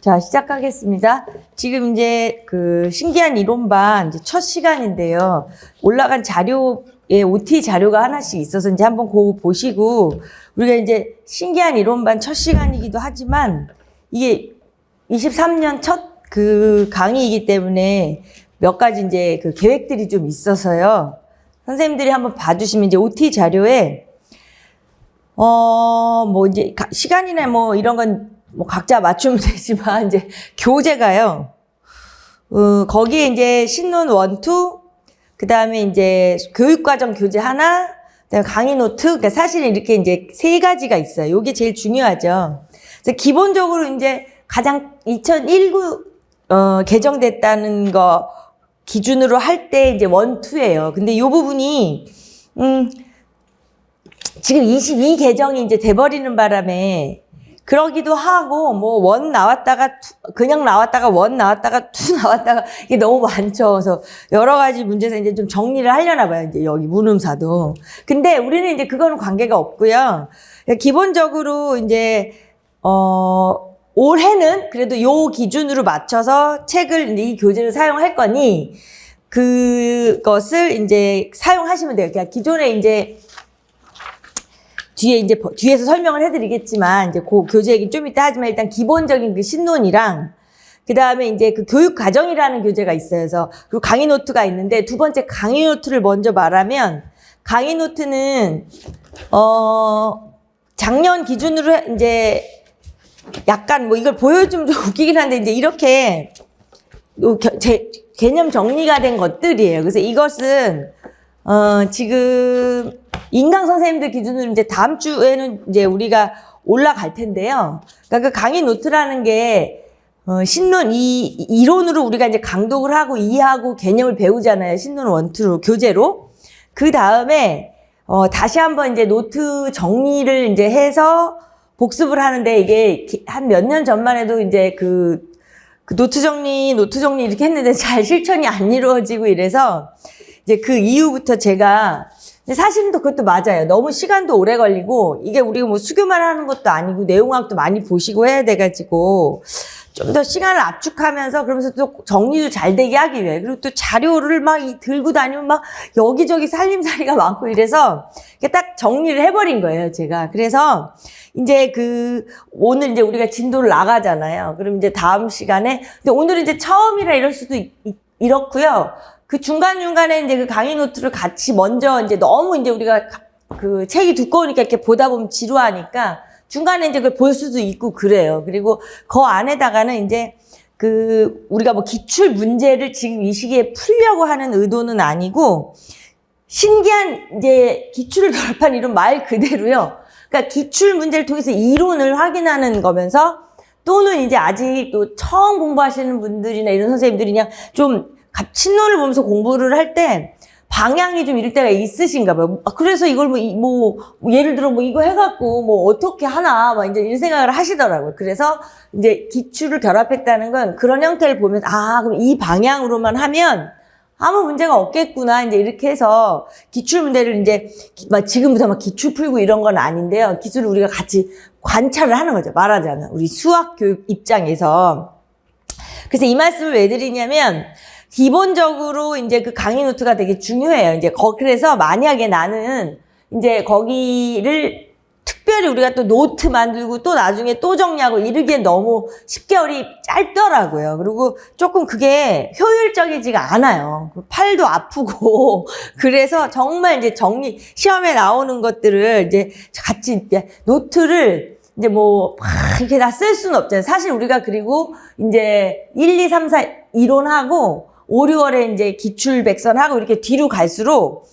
자, 시작하겠습니다. 지금 이제 그 신기한 이론반 이제 첫 시간인데요. 올라간 자료에 OT 자료가 하나씩 있어서 이제 한번 그거 보시고, 우리가 이제 신기한 이론반 첫 시간이기도 하지만 이게 23년 첫 그 강의이기 때문에 몇 가지 이제 그 계획들이 좀 있어서요. 선생님들이 한번 봐주시면 이제 OT 자료에 뭐 이제 시간이나 뭐 이런 건 뭐 각자 맞추면 되지만 이제 교재가요. 거기에 이제 신논 1, 2, 그 다음에 이제 교육과정 교재 하나, 그다음에 강의 노트. 그러니까 사실은 이렇게 이제 세 가지가 있어요. 이게 제일 중요하죠. 그래서 기본적으로 이제 가장 2019 개정됐다는 거 기준으로 할 때 이제 1, 2예요. 근데 이 부분이 지금 22 개정이 이제 돼버리는 바람에 그러기도 하고, 뭐, 1 나왔다가, 그냥 나왔다가, 1 나왔다가, 2 나왔다가, 이게 너무 많죠. 그래서 여러 가지 문제에서 이제 좀 정리를 하려나 봐요. 이제 여기 문음사도. 근데 우리는 이제 그거는 관계가 없고요. 기본적으로 이제, 올해는 그래도 요 기준으로 맞춰서 책을, 이 교재를 사용할 거니, 그것을 이제 사용하시면 돼요. 그러니까 기존에 이제, 뒤에서 설명을 해드리겠지만, 이제 그 교재 얘기는 좀 이따 하지만 일단 기본적인 그 신논이랑, 그 다음에 이제 그 교육과정이라는 교재가 있어요. 그래서, 그리고 강의 노트가 있는데, 두 번째 강의 노트를 먼저 말하면, 강의 노트는, 작년 기준으로 이제, 약간 뭐 이걸 보여주면 좀 웃기긴 한데, 이제 이렇게, 개념 정리가 된 것들이에요. 그래서 이것은, 지금, 인강 선생님들 기준으로 이제 다음 주에는 이제 우리가 올라갈 텐데요. 그러니까 그 강의 노트라는 게, 신논 이론으로 우리가 이제 강독을 하고 이해하고 개념을 배우잖아요. 신논 1, 2로, 교재로. 그 다음에, 다시 한번 이제 노트 정리를 이제 해서 복습을 하는데 이게 한 몇 년 전만 해도 이제 그 노트 정리 이렇게 했는데 잘 실천이 안 이루어지고 이래서 이제 그 이후부터 제가 근데 사실은 또 그것도 맞아요. 너무 시간도 오래 걸리고, 이게 우리가 뭐 수교만 하는 것도 아니고, 내용학도 많이 보시고 해야 돼가지고, 좀 더 시간을 압축하면서, 그러면서 또 정리도 잘 되게 하기 위해. 그리고 또 자료를 막 들고 다니면 막 여기저기 살림살이가 많고 이래서, 이렇게 딱 정리를 해버린 거예요, 제가. 그래서, 이제 오늘 이제 우리가 진도를 나가잖아요. 그럼 이제 다음 시간에, 근데 오늘은 이제 처음이라 이럴 수도 이렇고요. 그 중간중간에 이제 그 강의 노트를 같이 먼저 이제 너무 이제 우리가 그 책이 두꺼우니까 이렇게 보다 보면 지루하니까 중간에 이제 그걸 볼 수도 있고 그래요. 그리고 그 안에다가는 이제 우리가 뭐 기출 문제를 지금 이 시기에 풀려고 하는 의도는 아니고 신기한 이제 기출을 결합한 이런 말 그대로요. 그러니까 기출 문제를 통해서 이론을 확인하는 거면서 또는 이제 아직 또 처음 공부하시는 분들이나 이런 선생님들이 그냥 좀 신논을 보면서 공부를 할 때 방향이 좀 이럴 때가 있으신가 봐요. 그래서 이걸 뭐 예를 들어 뭐 이거 해갖고 뭐 어떻게 하나 막 이제 이런 생각을 하시더라고요. 그래서 이제 기출을 결합했다는 건 그런 형태를 보면 그럼 이 방향으로만 하면 아무 문제가 없겠구나. 이제 이렇게 해서 기출 문제를 이제 막 지금부터 막 기출 풀고 이런 건 아닌데요. 기술을 우리가 같이 관찰을 하는 거죠. 말하자면 우리 수학 교육 입장에서. 그래서 이 말씀을 왜 드리냐면 기본적으로 이제 그 강의 노트가 되게 중요해요. 이제 그래서 만약에 나는 이제 거기를 특별히 우리가 또 노트 만들고 또 나중에 또 정리하고 이러기엔 너무 10개월이 짧더라고요. 그리고 조금 그게 효율적이지가 않아요. 팔도 아프고. 그래서 정말 이제 시험에 나오는 것들을 이제 같이 노트를 이제 뭐, 이렇게 다 쓸 수는 없잖아요. 사실 우리가 그리고 이제 1, 2, 3, 4 이론하고 5, 6월에 이제 기출백선하고 이렇게 뒤로 갈수록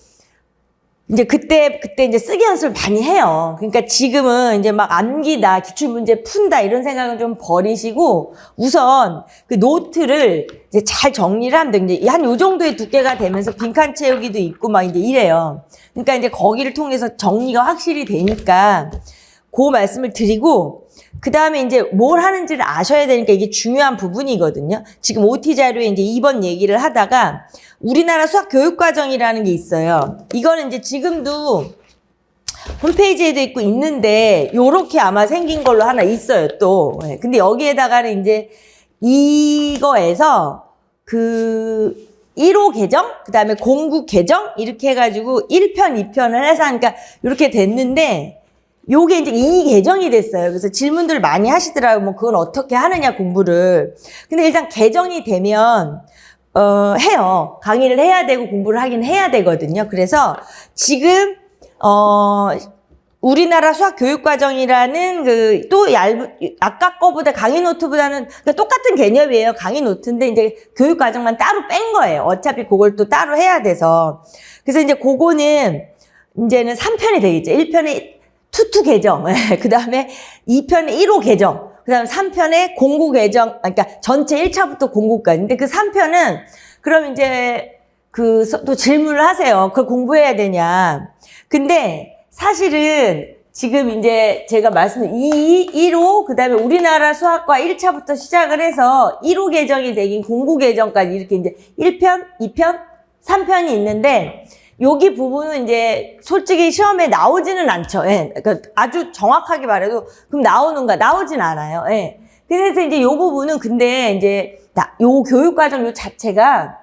이제 그때 이제 쓰기 연습을 많이 해요. 그러니까 지금은 이제 막 암기다, 기출문제 푼다 이런 생각은 좀 버리시고 우선 그 노트를 이제 잘 정리를 하면 이제 한 요 정도의 두께가 되면서 빈칸 채우기도 있고 막 이제 이래요. 그러니까 이제 거기를 통해서 정리가 확실히 되니까 그 말씀을 드리고 그 다음에 이제 뭘 하는지를 아셔야 되니까 이게 중요한 부분이거든요. 지금 OT 자료에 이제 2번 얘기를 하다가 우리나라 수학 교육과정이라는 게 있어요. 이거는 이제 지금도 홈페이지에도 있고 있는데 요렇게 아마 생긴 걸로 하나 있어요 또. 근데 여기에다가는 이제 이거에서 그 1호 계정, 그 다음에 공구 계정 이렇게 해가지고 1편, 2편을 해서 하니까 이렇게 됐는데 요게 이제 2계정이 됐어요. 그래서 질문들 많이 하시더라고요. 뭐 그건 어떻게 하느냐 공부를. 근데 일단 계정이 되면 해요. 강의를 해야 되고 공부를 하긴 해야 되거든요. 그래서 지금 우리나라 수학교육과정이라는 아까 거보다 강의 노트보다는 그러니까 똑같은 개념이에요. 강의 노트인데 이제 교육과정만 따로 뺀 거예요. 어차피 그걸 또 따로 해야 돼서. 그래서 이제 그거는 이제는 3편이 되겠죠. 1편에 투투 계정, 그 다음에 2편에 1호 계정, 그 다음에 3편에 공구 계정, 그러니까 전체 1차부터 공구까지. 근데 그 3편은 그럼 이제 또 질문을 하세요. 그걸 공부해야 되냐. 근데 사실은 지금 이제 제가 말씀드린 1호, 그 다음에 우리나라 수학과 1차부터 시작을 해서 1호 계정이 되긴 공구 계정까지 이렇게 이제 1편, 2편, 3편이 있는데 여기 부분은 이제 솔직히 시험에 나오지는 않죠. 예. 그러니까 아주 정확하게 말해도 그럼 나오는가? 나오진 않아요. 예. 그래서 이제 요 부분은 근데 이제 요 교육과정 요 자체가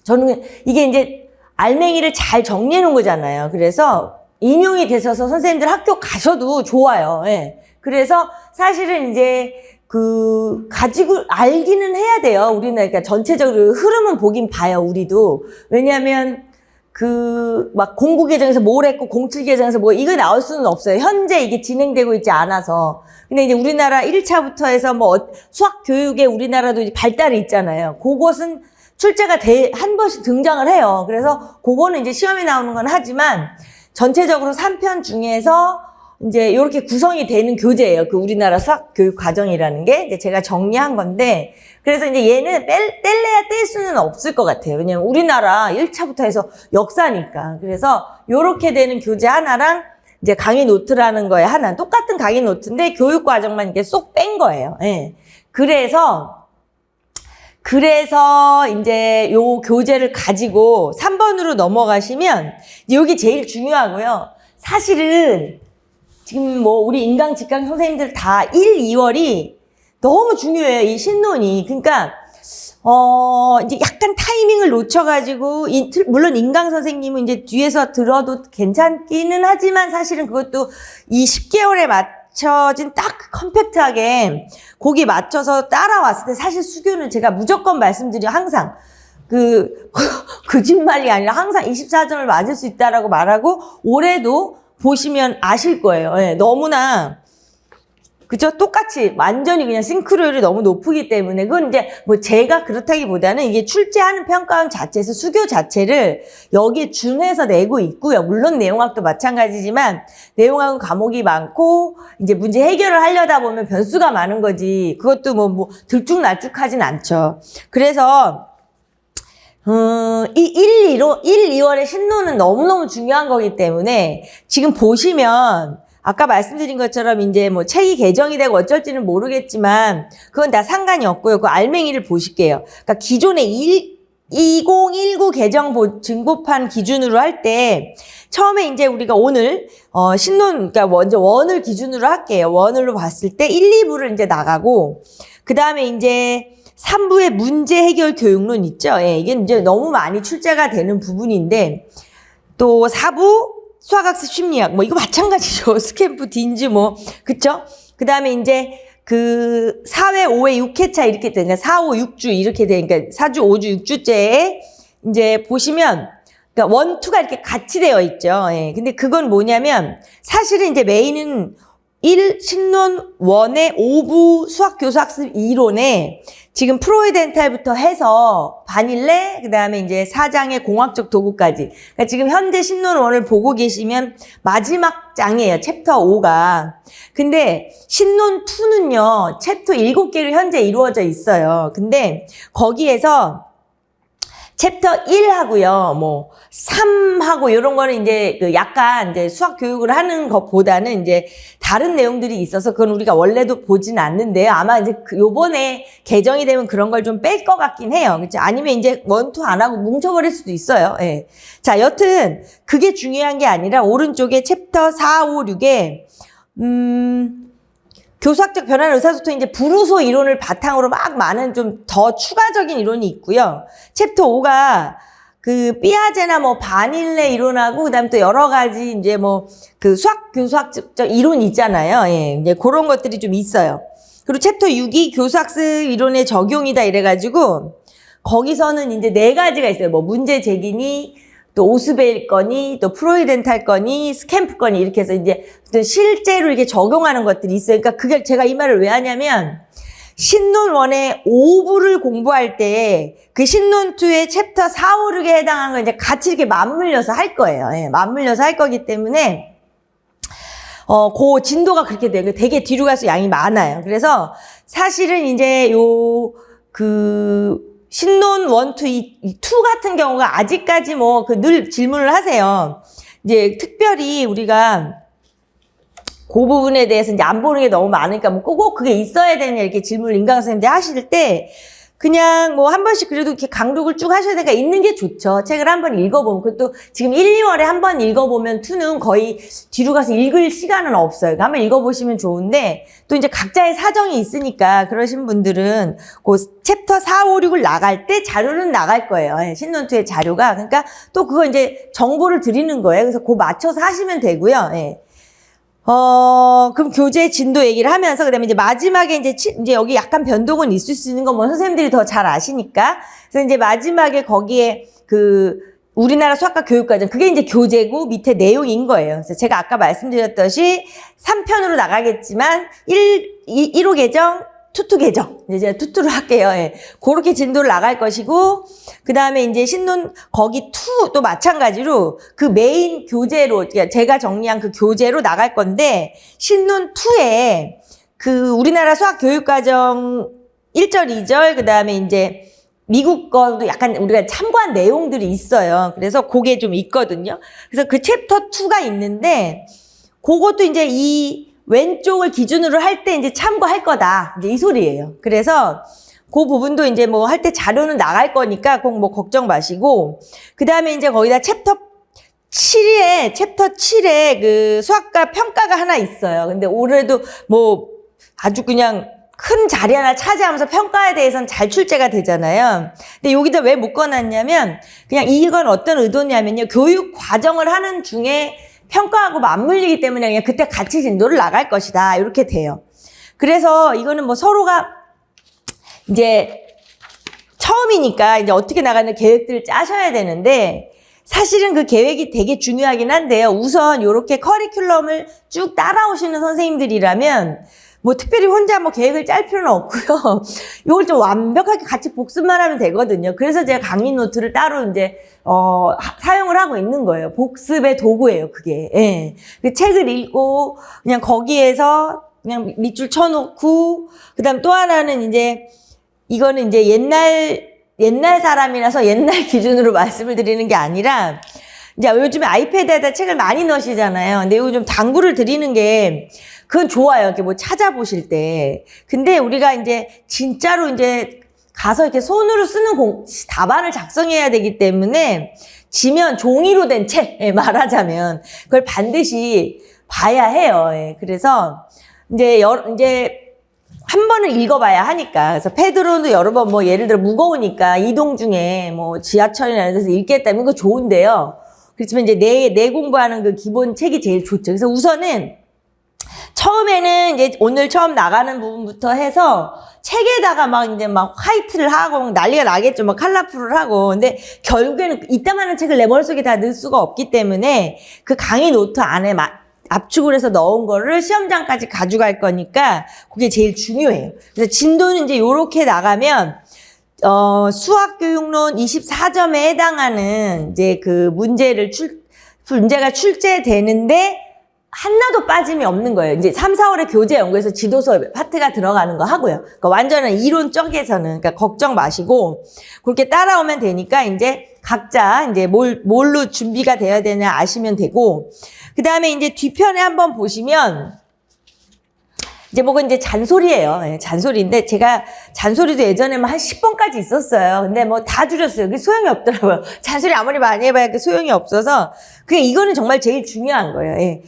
저는 이게 이제 알맹이를 잘 정리해 놓은 거잖아요. 그래서 인용이 되셔서 선생님들 학교 가셔도 좋아요. 예. 그래서 사실은 이제 가지고 알기는 해야 돼요. 우리는 그러니까 전체적으로 흐름은 보긴 봐요. 우리도. 왜냐하면 막 공구 계정에서 뭘 했고 07 계정에서 뭐 이거 나올 수는 없어요. 현재 이게 진행되고 있지 않아서. 근데 이제 우리나라 1차부터 해서 뭐 수학 교육에 우리나라도 이제 발달이 있잖아요. 그것은 출제가 한 번씩 등장을 해요. 그래서 그거는 이제 시험에 나오는 건 하지만 전체적으로 3편 중에서 이제 이렇게 구성이 되는 교재예요. 그 우리나라 수학 교육 과정이라는 게 이제 제가 정리한 건데, 그래서 이제 얘는 뗄래야 뗄 수는 없을 것 같아요. 왜냐면 우리나라 1차부터 해서 역사니까. 그래서 이렇게 되는 교재 하나랑 이제 강의 노트라는 거에 하나, 똑같은 강의 노트인데 교육 과정만 이렇게 쏙 뺀 거예요. 예. 그래서 이제 요 교재를 가지고 3번으로 넘어가시면 여기 제일 중요하고요. 사실은 지금 뭐 우리 인강 직강 선생님들 다 1, 2월이 너무 중요해요. 이 신론이. 그러니까 이제 약간 타이밍을 놓쳐가지고 물론 인강 선생님은 이제 뒤에서 들어도 괜찮기는 하지만 사실은 그것도 이 10개월에 맞춰진 딱 컴팩트하게 거기 맞춰서 따라왔을 때 사실 수교는 제가 무조건 말씀드려 항상 거짓말이 아니라 항상 24점을 맞을 수 있다라고 말하고 올해도 보시면 아실 거예요. 예, 너무나 그죠? 똑같이 완전히 그냥 싱크로율이 너무 높기 때문에 그건 이제 뭐 제가 그렇다기보다는 이게 출제하는 평가원 자체에서 수교 자체를 여기에 준해서 내고 있고요. 물론 내용학도 마찬가지지만 내용학은 과목이 많고 이제 문제 해결을 하려다 보면 변수가 많은 거지. 그것도 뭐 들쭉날쭉하진 않죠. 그래서 이 1, 2월의 신론은 너무너무 중요한 거기 때문에 지금 보시면 아까 말씀드린 것처럼 이제 뭐 책이 개정이 되고 어쩔지는 모르겠지만 그건 다 상관이 없고요. 그 알맹이를 보실게요. 그러니까 기존의 2019 개정 증거판 기준으로 할 때 처음에 이제 우리가 오늘 신론 그러니까 먼저 원을 기준으로 할게요. 원으로 봤을 때 1, 2부를 이제 나가고 그다음에 이제 3부의 문제 해결 교육론 있죠. 예, 이게 이제 너무 많이 출제가 되는 부분인데 또 4부 수학학습 심리학 뭐 이거 마찬가지죠. 스캠프 딘즈 뭐 그쵸? 그다음에 이제 4회, 5회, 6회차 이렇게 되니까 4, 5, 6주 이렇게 되니까 4주, 5주, 6주째에 이제 보시면 그러니까 1, 2가 이렇게 같이 되어 있죠. 예. 근데 그건 뭐냐면 사실은 이제 메인은 1 신론 1의 5부 수학 교수 학습 이론에 지금 프로이덴탈부터 해서 바닐레 그다음에 이제 4장의 공학적 도구까지. 그러니까 지금 현재 신론 1을 보고 계시면 마지막 장이에요. 챕터 5가. 근데 신론 2는요. 챕터 7개로 현재 이루어져 있어요. 근데 거기에서 챕터 1하고요, 뭐 3하고 이런 거는 이제 그 약간 이제 수학 교육을 하는 것보다는 이제 다른 내용들이 있어서 그건 우리가 원래도 보진 않는데요. 아마 이제 요번에 개정이 되면 그런 걸 좀 뺄 것 같긴 해요. 그렇죠? 아니면 이제 1, 2 안 하고 뭉쳐버릴 수도 있어요. 예. 자, 여튼 그게 중요한 게 아니라 오른쪽에 챕터 4, 5, 6에 교수학적 변화는 의사소통 이제 부르소 이론을 바탕으로 막 많은 좀 더 추가적인 이론이 있고요. 챕터 5가 그 삐아제나 뭐 바닐레 이론하고 그다음에 또 여러 가지 이제 뭐 그 수학 교수학적 이론이 있잖아요. 예. 이제 그런 것들이 좀 있어요. 그리고 챕터 6이 교수학습 이론의 적용이다 이래가지고 거기서는 이제 4가지가 있어요. 뭐 문제 제기니 또 오스베일 건이, 또 프로이덴탈 건이, 스캠프 건이 이렇게 해서 이제 실제로 이렇게 적용하는 것들이 있어요. 그러니까 그게 제가 이 말을 왜 하냐면 신논 1의 5부를 공부할 때 그 신논 2의 챕터 4, 5, 6에 해당하는 거 이제 같이 이렇게 맞물려서 할 거예요. 예, 맞물려서 할 거기 때문에 그 진도가 그렇게 돼요. 되게 뒤로 가서 양이 많아요. 그래서 사실은 이제 신논 1, 2 같은 경우가 아직까지 뭐 늘 질문을 하세요. 이제 특별히 우리가 그 부분에 대해서 이제 안 보는 게 너무 많으니까 뭐 꼭 그게 있어야 되냐 이렇게 질문을 임강 선생님들 하실 때 그냥 뭐 한 번씩 그래도 이렇게 강독을 쭉 하셔야 되니까 있는 게 좋죠. 책을 한번 읽어보면. 그것도 지금 1, 2월에 한 번 읽어보면 2는 거의 뒤로 가서 읽을 시간은 없어요. 그러니까 한번 읽어보시면 좋은데 또 이제 각자의 사정이 있으니까 그러신 분들은 그 챕터 4, 5, 6을 나갈 때 자료는 나갈 거예요. 신논2의 자료가. 그러니까 또 그거 이제 정보를 드리는 거예요. 그래서 그거 맞춰서 하시면 되고요. 예. 그럼 교재 진도 얘기를 하면서, 그 다음에 이제 마지막에 이제 여기 약간 변동은 있을 수 있는 건 뭐 선생님들이 더 잘 아시니까. 그래서 이제 마지막에 거기에 우리나라 수학과 교육과정, 그게 이제 교재고 밑에 내용인 거예요. 그래서 제가 아까 말씀드렸듯이 3편으로 나가겠지만, 1호 개정, 투투 개정. 이제 제가 투투로 할게요. 예. 그렇게 진도를 나갈 것이고, 그 다음에 이제 신논, 거기 투도 마찬가지로 그 메인 교재로, 제가 정리한 그 교재로 나갈 건데, 신논 2에 우리나라 수학 교육과정 1절, 2절, 그 다음에 이제 미국 거도 약간 우리가 참고한 내용들이 있어요. 그래서 그게 좀 있거든요. 그래서 그 챕터 2가 있는데, 그것도 이제 왼쪽을 기준으로 할 때 이제 참고할 거다. 이제 이 소리예요. 그래서 그 부분도 이제 뭐 할 때 자료는 나갈 거니까 꼭 뭐 걱정 마시고. 그 다음에 이제 거기다 챕터 7에 그 수학과 평가가 하나 있어요. 근데 올해도 뭐 아주 그냥 큰 자리 하나 차지하면서 평가에 대해서는 잘 출제가 되잖아요. 근데 여기다 왜 묶어놨냐면 그냥 이건 어떤 의도냐면요. 교육 과정을 하는 중에 평가하고 맞물리기 때문에 그냥 그때 같이 진도를 나갈 것이다. 이렇게 돼요. 그래서 이거는 뭐 서로가 이제 처음이니까 이제 어떻게 나가는 계획들을 짜셔야 되는데 사실은 그 계획이 되게 중요하긴 한데요. 우선 이렇게 커리큘럼을 쭉 따라오시는 선생님들이라면 뭐 특별히 혼자 뭐 계획을 짤 필요는 없고요. 이걸 좀 완벽하게 같이 복습만 하면 되거든요. 그래서 제가 강의 노트를 따로 이제 사용을 하고 있는 거예요. 복습의 도구예요, 그게. 예. 그 책을 읽고 그냥 거기에서 그냥 밑줄 쳐놓고 그다음 또 하나는 이제 이거는 이제 옛날 사람이라서 옛날 기준으로 말씀을 드리는 게 아니라 이제 요즘에 아이패드에다 책을 많이 넣으시잖아요. 근데 이거 좀 당부를 드리는 게 그건 좋아요. 이렇게 뭐 찾아보실 때. 근데 우리가 이제 진짜로 이제 가서 이렇게 손으로 쓰는 답안을 작성해야 되기 때문에 지면 종이로 된 책, 말하자면 그걸 반드시 봐야 해요. 그래서 이제 한 번은 읽어봐야 하니까. 그래서 패드로도 여러 번 뭐 예를 들어 무거우니까 이동 중에 뭐 지하철이나 이런 데서 읽겠다. 이거 좋은데요. 그렇지만 이제 내 공부하는 그 기본 책이 제일 좋죠. 그래서 우선은 처음에는 이제 오늘 처음 나가는 부분부터 해서 책에다가 막 이제 막 화이트를 하고 난리가 나겠죠. 막 컬러풀을 하고. 근데 결국에는 이따만한 책을 내 머릿속에 다 넣을 수가 없기 때문에 그 강의 노트 안에 압축을 해서 넣은 거를 시험장까지 가져갈 거니까 그게 제일 중요해요. 그래서 진도는 이제 요렇게 나가면 수학교육론 24점에 해당하는 이제 그 문제가 출제되는데 하나도 빠짐이 없는 거예요. 이제 3, 4월에 교재 연구에서 지도서 파트가 들어가는 거 하고요. 그러니까 완전한 이론 쪽에서는, 그러니까 걱정 마시고, 그렇게 따라오면 되니까, 이제 각자 이제 뭘로 준비가 되어야 되냐 아시면 되고, 그 다음에 이제 뒤편에 한번 보시면, 이제 뭐가 이제 잔소리예요. 예, 잔소리인데 제가 잔소리도 예전에 한 10번까지 있었어요. 근데 뭐 다 줄였어요. 그게 소용이 없더라고요. 잔소리 아무리 많이 해봐야 그 소용이 없어서. 그게 이거는 정말 제일 중요한 거예요. 예.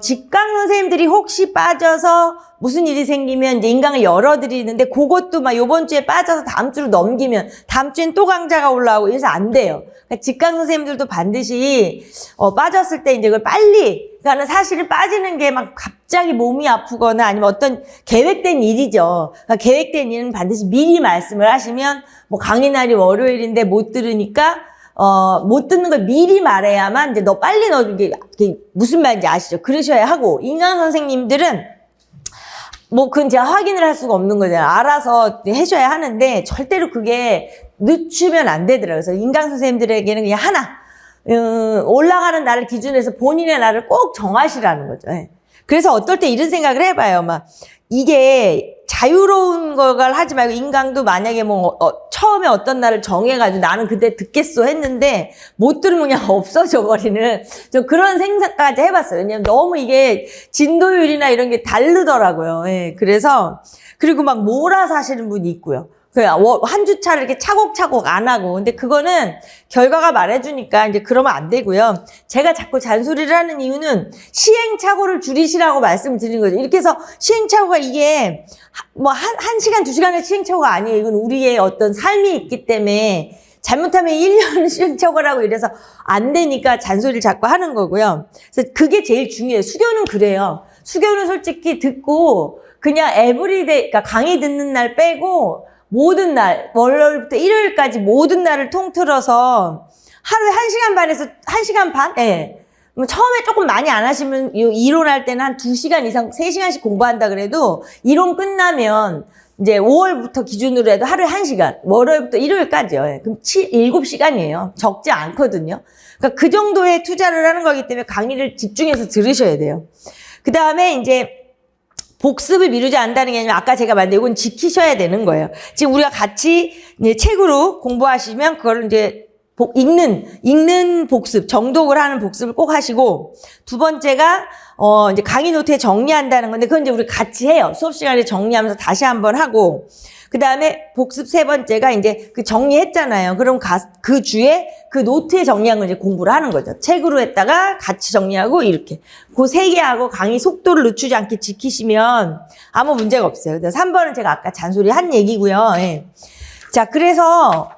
직강 선생님들이 혹시 빠져서 무슨 일이 생기면 이제 인강을 열어드리는데 그것도 막 요번 주에 빠져서 다음 주로 넘기면 다음 주엔 또 강좌가 올라오고 이래서 안 돼요. 그러니까 직강 선생님들도 반드시 빠졌을 때 이제 그걸 빨리, 그러니까 사실은 빠지는 게 막 갑자기 몸이 아프거나 아니면 어떤 계획된 일이죠. 그러니까 계획된 일은 반드시 미리 말씀을 하시면 뭐 강의 날이 월요일인데 못 들으니까 못 듣는 걸 미리 말해야만 이제 너 빨리 넣어주게, 무슨 말인지 아시죠? 그러셔야 하고, 인강 선생님들은 뭐 그건 제가 확인을 할 수가 없는 거잖아요. 알아서 해줘야 하는데 절대로 그게 늦추면 안 되더라고요. 그래서 인강 선생님들에게는 그냥 하나 올라가는 날을 기준해서 본인의 날을 꼭 정하시라는 거죠. 예. 그래서 어떨 때 이런 생각을 해봐요. 막 이게 자유로운 걸 하지 말고, 인강도 만약에 뭐 처음에 어떤 날을 정해가지고 나는 그때 듣겠어 했는데 못 들으면 그냥 없어져 버리는 좀 그런 생각까지 해봤어요. 왜냐면 너무 이게 진도율이나 이런 게 다르더라고요. 예. 그래서 그리고 막 몰아서 하시는 분이 있고요. 한 주차를 이렇게 차곡차곡 안 하고. 근데 그거는 결과가 말해주니까 이제 그러면 안 되고요. 제가 자꾸 잔소리를 하는 이유는 시행착오를 줄이시라고 말씀을 드리는 거죠. 이렇게 해서 시행착오가 이게 뭐 한 시간, 2시간의 시행착오가 아니에요. 이건 우리의 어떤 삶이 있기 때문에 잘못하면 1년 시행착오를 하고 이래서 안 되니까 잔소리를 자꾸 하는 거고요. 그래서 그게 제일 중요해요. 수교는 그래요. 수교는 솔직히 듣고 그냥 에브리데이, 그러니까 강의 듣는 날 빼고 모든 날, 월요일부터 일요일까지 모든 날을 통틀어서 하루에 1시간 반에서 1시간 반? 예. 처음에 조금 많이 안 하시면 이론할 때는 한 2시간 이상, 3시간씩 공부한다 그래도 이론 끝나면 이제 5월부터 기준으로 해도 하루에 1시간, 월요일부터 일요일까지요. 예. 그럼 7시간이에요. 적지 않거든요. 그러니까 그 정도의 투자를 하는 거기 때문에 강의를 집중해서 들으셔야 돼요. 그 다음에 이제 복습을 미루지 않는다는 게 아니라 아까 제가 말한 이건 지키셔야 되는 거예요. 지금 우리가 같이 이제 책으로 공부하시면 그걸 이제 읽는 복습, 정독을 하는 복습을 꼭 하시고, 두 번째가 이제 강의 노트에 정리한다는 건데 그건 이제 우리 같이 해요. 수업 시간에 정리하면서 다시 한번 하고, 그 다음에 복습 세 번째가 이제 그 정리했잖아요. 그럼 그 주에 그 노트에 정리한 걸 이제 공부를 하는 거죠. 책으로 했다가 같이 정리하고 이렇게. 그 세 개 하고 강의 속도를 늦추지 않게 지키시면 아무 문제가 없어요. 3번은 제가 아까 잔소리 한 얘기고요. 예. 자, 그래서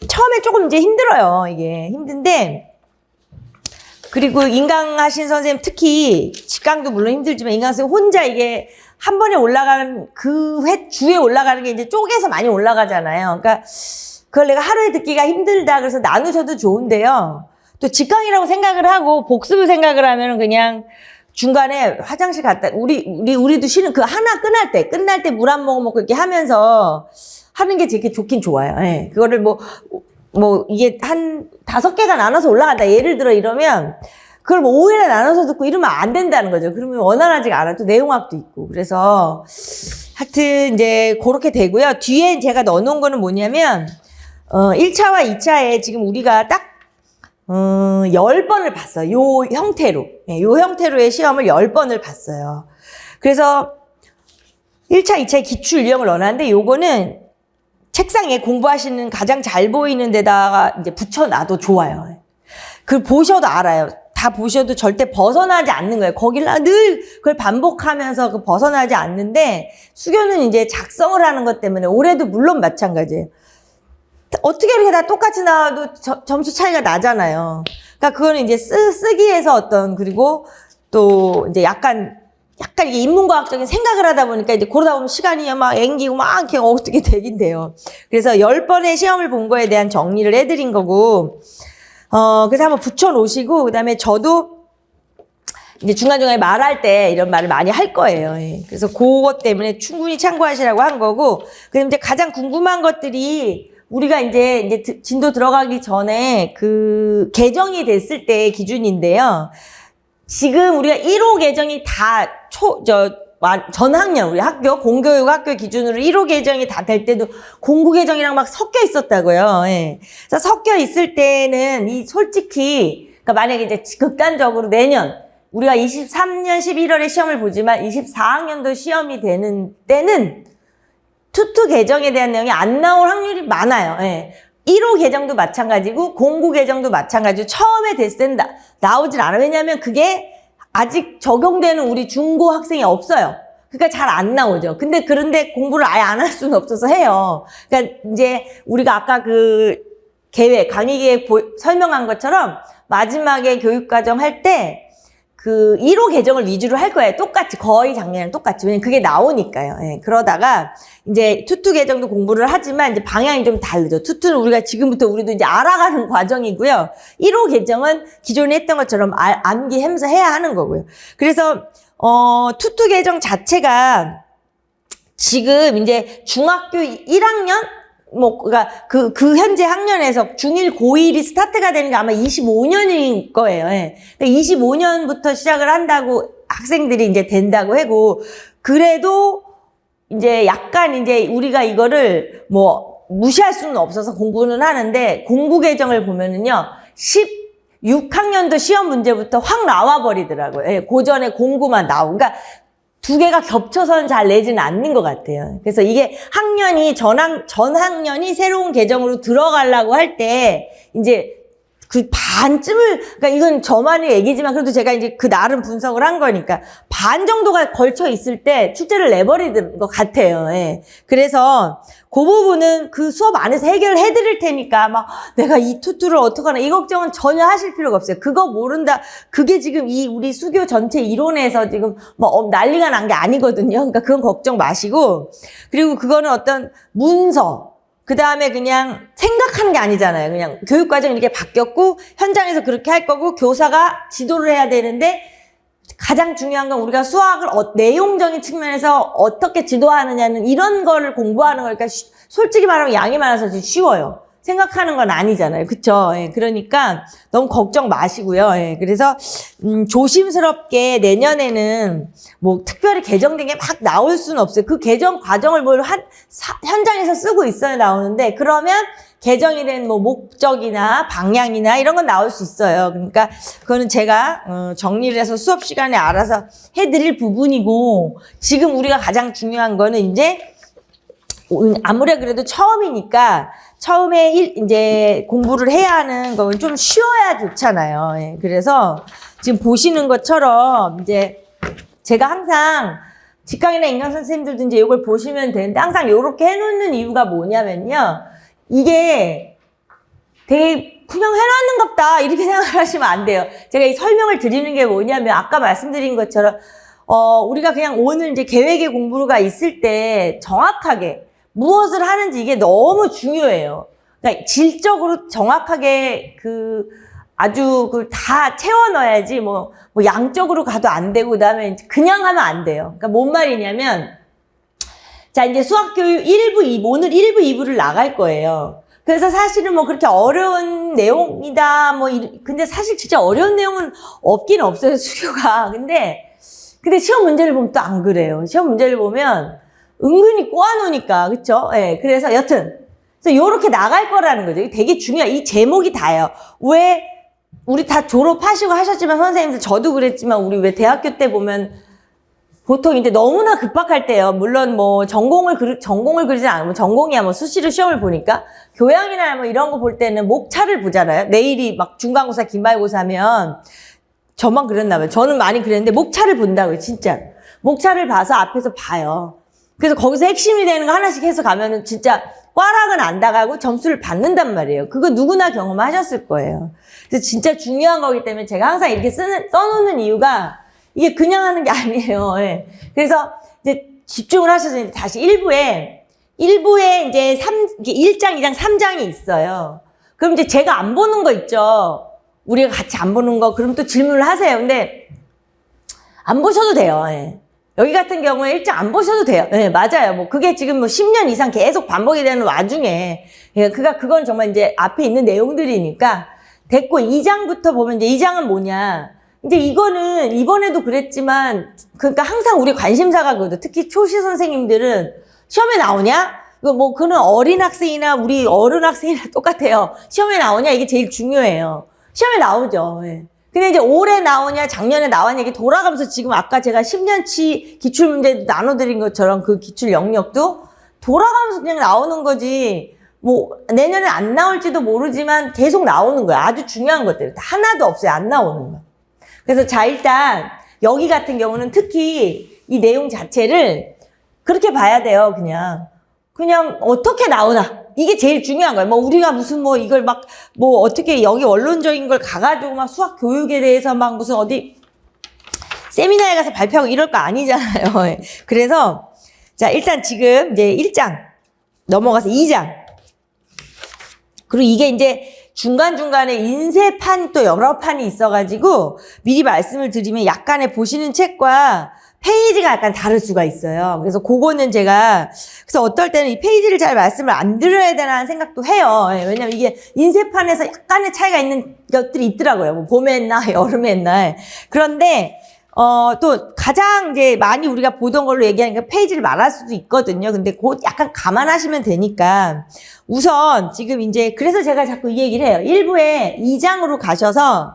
처음에 조금 이제 힘들어요. 이게 힘든데, 그리고 인강 하신 선생님 특히 직강도 물론 힘들지만 인강 선생님 혼자 이게 한 번에 올라가는 그 주에 올라가는 게 이제 쪼개서 많이 올라가잖아요. 그러니까 그걸 내가 하루에 듣기가 힘들다 그래서 나누셔도 좋은데요. 또 직강이라고 생각을 하고 복습을 생각을 하면은 그냥 중간에 화장실 갔다 우리도 쉬는 그 하나 끝날 때 물 한 모금 먹고 이렇게 하면서 하는 게 되게 좋긴 좋아요. 예. 그거를 뭐 이게 한 5개가 나눠서 올라간다. 예를 들어 이러면 그걸 뭐 5회나 나눠서 듣고 이러면 안 된다는 거죠. 그러면 원활하지가 않아. 또 내용학도 있고. 그래서 하여튼 이제 그렇게 되고요. 뒤에 제가 넣어놓은 거는 뭐냐면 1차와 2차에 지금 우리가 딱 10번을 봤어요. 요 형태로. 네, 요 형태로의 시험을 10번을 봤어요. 그래서 1차, 2차에 기출 유형을 넣어놨는데 요거는 책상에 공부하시는 가장 잘 보이는 데다가 이제 붙여놔도 좋아요. 그걸 보셔도 알아요. 다 보셔도 절대 벗어나지 않는 거예요. 거길 늘 그걸 반복하면서 그 벗어나지 않는데, 수교는 이제 작성을 하는 것 때문에 올해도 물론 마찬가지예요. 어떻게 이렇게 다 똑같이 나와도 점수 차이가 나잖아요. 그러니까 그거는 이제 쓰기에서 그리고 또 이제 약간 이게 인문과학적인 생각을 하다 보니까 이제 그러다 보면 시간이 막 앵기고 막 이렇게 어떻게 되긴 돼요. 그래서 10번의 시험을 본 거에 대한 정리를 해드린 거고, 그래서 한번 붙여놓으시고, 그 다음에 저도 이제 중간중간에 말할 때 이런 말을 많이 할 거예요. 예. 그래서 그것 때문에 충분히 참고하시라고 한 거고, 그다음에 이제 가장 궁금한 것들이 우리가 이제 진도 들어가기 전에 그 개정이 됐을 때 기준인데요. 지금 우리가 1호 개정이 다 전학년, 우리 학교, 공교육 학교 기준으로 1호 개정이 다 될 때도 공구 개정이랑 막 섞여 있었다고요. 예. 그래서 섞여 있을 때는 솔직히, 그러니까 만약에 이제 극단적으로 내년, 우리가 23년 11월에 시험을 보지만 24학년도 시험이 되는 때는 투투 개정에 대한 내용이 안 나올 확률이 많아요. 예. 1호 개정도 마찬가지고 공구 개정도 마찬가지고 처음에 됐을 때는 나오질 않아요. 왜냐하면 그게 아직 적용되는 우리 중고 학생이 없어요. 그러니까 잘 안 나오죠. 그런데 공부를 아예 안 할 수는 없어서 해요. 그러니까 이제 우리가 아까 그 강의 계획 설명한 것처럼 마지막에 교육과정 할 때 그 1호 개정을 위주로 할 거예요. 똑같이. 거의 작년이랑 똑같이. 왜냐면 그게 나오니까요. 예, 그러다가 이제 투투 개정도 공부를 하지만 이제 방향이 좀 다르죠. 투투는 우리가 지금부터 우리도 이제 알아가는 과정이고요. 1호 개정은 기존에 했던 것처럼 암기하면서 해야 하는 거고요. 그래서 투투 개정 자체가 지금 이제 중학교 1학년 그러니까 그 현재 학년에서 중1, 고1이 스타트가 되는 게 아마 25년일 거예요. 예. 그러니까 25년부터 시작을 한다고 학생들이 이제 된다고 하고, 그래도 이제 약간 이제 우리가 이거를 무시할 수는 없어서 공부는 하는데, 공부 개정을 보면은요, 16학년도 시험 문제부터 확 나와버리더라고요. 예, 고전에 공구만 나오고. 그러니까 두 개가 겹쳐서는 잘 내지는 않는 것 같아요. 그래서 이게 전 학년이 새로운 개정으로 들어가려고 할 때, 이제 그 반쯤을, 그러니까 이건 저만의 얘기지만 그래도 제가 이제 그 나름 분석을 한 거니까, 반 정도가 걸쳐 있을 때 축제를 내버리는 것 같아요. 예. 그래서 그 부분은 그 수업 안에서 해결을 해드릴 테니까 막 내가 이 투투를 어떡하나 이 걱정은 전혀 하실 필요가 없어요. 그거 모른다. 그게 지금 우리 수교 전체 이론에서 지금 난리가 난 게 아니거든요. 그러니까 그건 걱정 마시고, 그리고 그거는 어떤 문서, 그 다음에 그냥 생각하는 게 아니잖아요. 그냥 교육과정이 이렇게 바뀌었고 현장에서 그렇게 할 거고 교사가 지도를 해야 되는데, 가장 중요한 건 우리가 수학을 내용적인 측면에서 어떻게 지도하느냐는 이런 거를 공부하는 거니까 솔직히 말하면 양이 많아서 쉬워요. 생각하는 건 아니잖아요. 그쵸? 예, 그러니까 너무 걱정 마시고요. 예, 그래서 조심스럽게 내년에는 특별히 개정된 게 막 나올 수는 없어요. 그 개정 과정을 현장에서 쓰고 있어야 나오는데, 그러면 개정이 된 목적이나 방향이나 이런 건 나올 수 있어요. 그러니까 그거는 제가 정리를 해서 수업 시간에 알아서 해드릴 부분이고, 지금 우리가 가장 중요한 거는 이제 아무래도 그래도 처음이니까 처음에 이제 공부를 해야 하는 건 좀 쉬워야 좋잖아요. 예, 그래서 지금 보시는 것처럼 이제 제가 항상 직강이나 인강 선생님들도 이제 이걸 보시면 되는데, 항상 이렇게 해놓는 이유가 뭐냐면요, 이게 되게 그냥 해놨는 겁다 이렇게 생각하시면 안 돼요. 제가 이 설명을 드리는 게 뭐냐면, 아까 말씀드린 것처럼 우리가 그냥 오늘 이제 계획의 공부가 있을 때 정확하게 무엇을 하는지 이게 너무 중요해요. 그러니까 질적으로 정확하게 아주 다 채워 넣어야지 양적으로 가도 안 되고, 그다음에 그냥 하면 안 돼요. 그러니까 뭔 말이냐면, 자, 이제 수학교육 1부, 2부, 오늘 1부, 2부를 나갈 거예요. 그래서 사실은 그렇게 어려운 내용이다, 근데 사실 진짜 어려운 내용은 없긴 없어요, 수교가. 근데 시험 문제를 보면 또 안 그래요. 시험 문제를 보면 은근히 꼬아놓으니까, 그쵸? 예, 그래서 여튼. 그래서 요렇게 나갈 거라는 거죠. 이게 되게 이 제목이 다예요. 왜, 우리 다 졸업하시고 하셨지만, 선생님들, 저도 그랬지만, 우리 왜 대학교 때 보면, 보통 이제 너무나 급박할 때요. 물론 전공을 그리지 않으면, 전공이야 수시로 시험을 보니까, 교양이나 이런 거 볼 때는 목차를 보잖아요. 내일이 중간고사, 기말고사면, 저만 그랬나 봐요. 저는 많이 그랬는데, 목차를 본다고요, 진짜. 목차를 봐서 앞에서 봐요. 그래서 거기서 핵심이 되는 거 하나씩 해서 가면은 진짜 꽈락은 안 나가고 점수를 받는단 말이에요. 그거 누구나 경험하셨을 거예요. 그래서 진짜 중요한 거기 때문에 제가 항상 이렇게 써놓는 이유가, 이게 그냥 하는 게 아니에요. 예. 그래서 이제 집중을 하셔서 이제 다시 1부에 이제 1장, 2장, 3장이 있어요. 그럼 이제 제가 안 보는 거 있죠. 우리가 같이 안 보는 거, 그럼 또 질문을 하세요. 근데 안 보셔도 돼요. 예. 여기 같은 경우에 1장 안 보셔도 돼요. 네, 맞아요. 그게 지금 10년 이상 계속 반복이 되는 와중에, 그건 정말 이제 앞에 있는 내용들이니까 됐고, 2장부터 보면 이제 2장은 뭐냐. 이제 이거는 이번에도 그랬지만, 그러니까 항상 우리 관심사가거든. 특히 초시 선생님들은 시험에 나오냐? 이거 뭐, 그는 어린 학생이나 우리 어른 학생이나 똑같아요. 시험에 나오냐? 이게 제일 중요해요. 시험에 나오죠. 예. 근데 이제 올해 나오냐, 작년에 나왔냐, 이게 돌아가면서 지금 아까 제가 10년치 기출문제 나눠드린 것처럼 그 기출 영역도 돌아가면서 그냥 나오는 거지. 뭐, 내년에 안 나올지도 모르지만 계속 나오는 거야. 아주 중요한 것들. 하나도 없어요. 안 나오는 거야. 그래서 자, 일단, 여기 같은 경우는 특히 이 내용 자체를 그렇게 봐야 돼요. 그냥 어떻게 나오나. 이게 제일 중요한 거예요. 뭐, 우리가 무슨 뭐, 이걸 막, 뭐, 어떻게 여기 원론적인 걸 가가지고 막 수학 교육에 대해서 막 무슨 어디 세미나에 가서 발표하고 이럴 거 아니잖아요. 그래서, 자, 일단 지금 이제 1장 넘어가서 2장. 그리고 이게 이제 중간중간에 인쇄판이 또 여러 판이 있어가지고 미리 말씀을 드리면 약간의 보시는 책과 페이지가 약간 다를 수가 있어요. 그래서 그거는 제가 그래서 어떨 때는 이 페이지를 잘 말씀을 안 드려야 되나라는 생각도 해요. 왜냐면 이게 인쇄판에서 약간의 차이가 있는 것들이 있더라고요. 뭐 봄에 했나 여름에 했나. 그런데 또 가장 이제 많이 우리가 보던 걸로 얘기하니까 페이지를 말할 수도 있거든요. 근데 그거 약간 감안하시면 되니까 우선 지금 이제 그래서 제가 자꾸 이 얘기를 해요. 1부에 2장으로 가셔서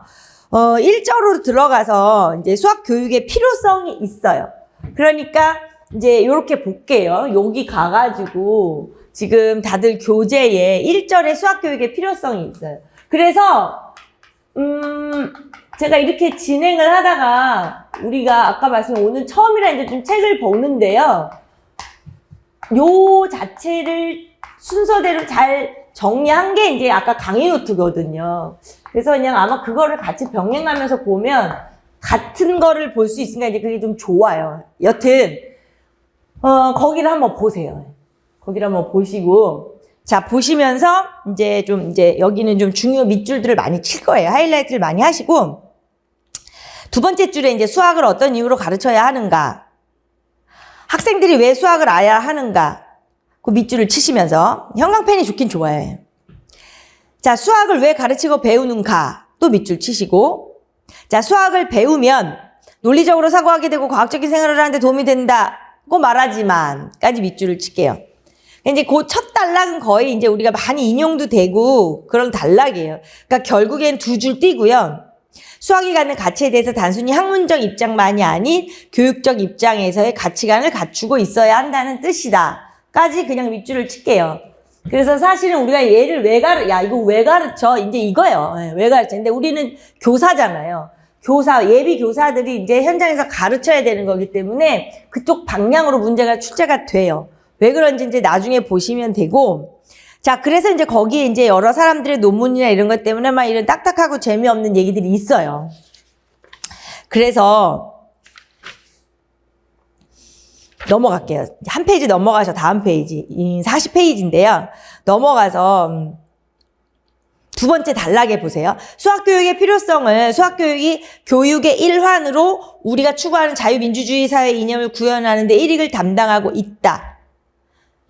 1절로 들어가서 이제 수학 교육의 필요성이 있어요. 그러니까 이제 요렇게 볼게요. 여기 가가지고 지금 다들 교재에 1절에 수학 교육의 필요성이 있어요. 그래서 제가 이렇게 진행을 하다가 우리가 아까 말씀드린 오늘 처음이라 이제 좀 책을 보는데요. 요 자체를 순서대로 잘 정리한 게 이제 아까 강의 노트거든요. 그래서 그냥 아마 그거를 같이 병행하면서 보면 같은 거를 볼 수 있으니까 이제 그게 좀 좋아요. 여튼, 거기를 한번 보세요. 거기를 한번 보시고. 자, 보시면서 이제 여기는 좀 중요 밑줄들을 많이 칠 거예요. 하이라이트를 많이 하시고. 두 번째 줄에 이제 수학을 어떤 이유로 가르쳐야 하는가. 학생들이 왜 수학을 알아야 하는가. 그 밑줄을 치시면서 형광펜이 좋긴 좋아요. 자, 수학을 왜 가르치고 배우는가 또 밑줄 치시고 자, 수학을 배우면 논리적으로 사고하게 되고 과학적인 생활을 하는데 도움이 된다고 말하지만 까지 밑줄을 칠게요. 이제 그 첫 단락은 거의 이제 우리가 많이 인용도 되고 그런 단락이에요. 그러니까 결국엔 두 줄 띄고요. 수학이 갖는 가치에 대해서 단순히 학문적 입장만이 아닌 교육적 입장에서의 가치관을 갖추고 있어야 한다는 뜻이다. 까지 그냥 밑줄을 칠게요. 그래서 사실은 우리가 얘를 이거 왜 가르쳐? 이제 이거예요. 왜 가르쳐? 근데 우리는 교사잖아요. 예비 교사들이 이제 현장에서 가르쳐야 되는 거기 때문에 그쪽 방향으로 문제가 출제가 돼요. 왜 그런지 이제 나중에 보시면 되고. 자, 그래서 이제 거기에 이제 여러 사람들의 논문이나 이런 것 때문에 막 이런 딱딱하고 재미없는 얘기들이 있어요. 그래서 넘어갈게요. 한 페이지 넘어가서 다음 페이지 40페이지인데요. 넘어가서 두 번째 단락에 보세요. 수학교육의 필요성을 수학교육이 교육의 일환으로 우리가 추구하는 자유민주주의 사회 이념을 구현하는 데 일익을 담당하고 있다.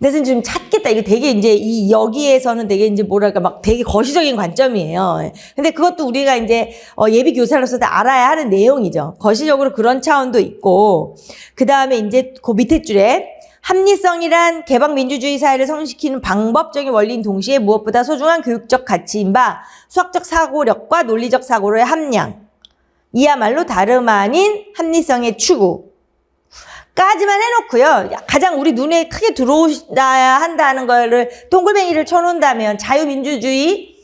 그래서 좀 찾겠다. 이게 되게 이제 여기에서는 되게 이제 뭐랄까 막 되게 거시적인 관점이에요. 근데 그것도 우리가 이제 예비 교사로서 다 알아야 하는 내용이죠. 거시적으로 그런 차원도 있고. 그 다음에 이제 그 밑에 줄에 합리성이란 개방민주주의 사회를 성립시키는 방법적인 원리인 동시에 무엇보다 소중한 교육적 가치인 바 수학적 사고력과 논리적 사고로의 함량. 이야말로 다름 아닌 합리성의 추구. 까지만 해놓고요. 가장 우리 눈에 크게 들어오셔야 한다는 거를 동글뱅이를 쳐놓는다면 자유민주주의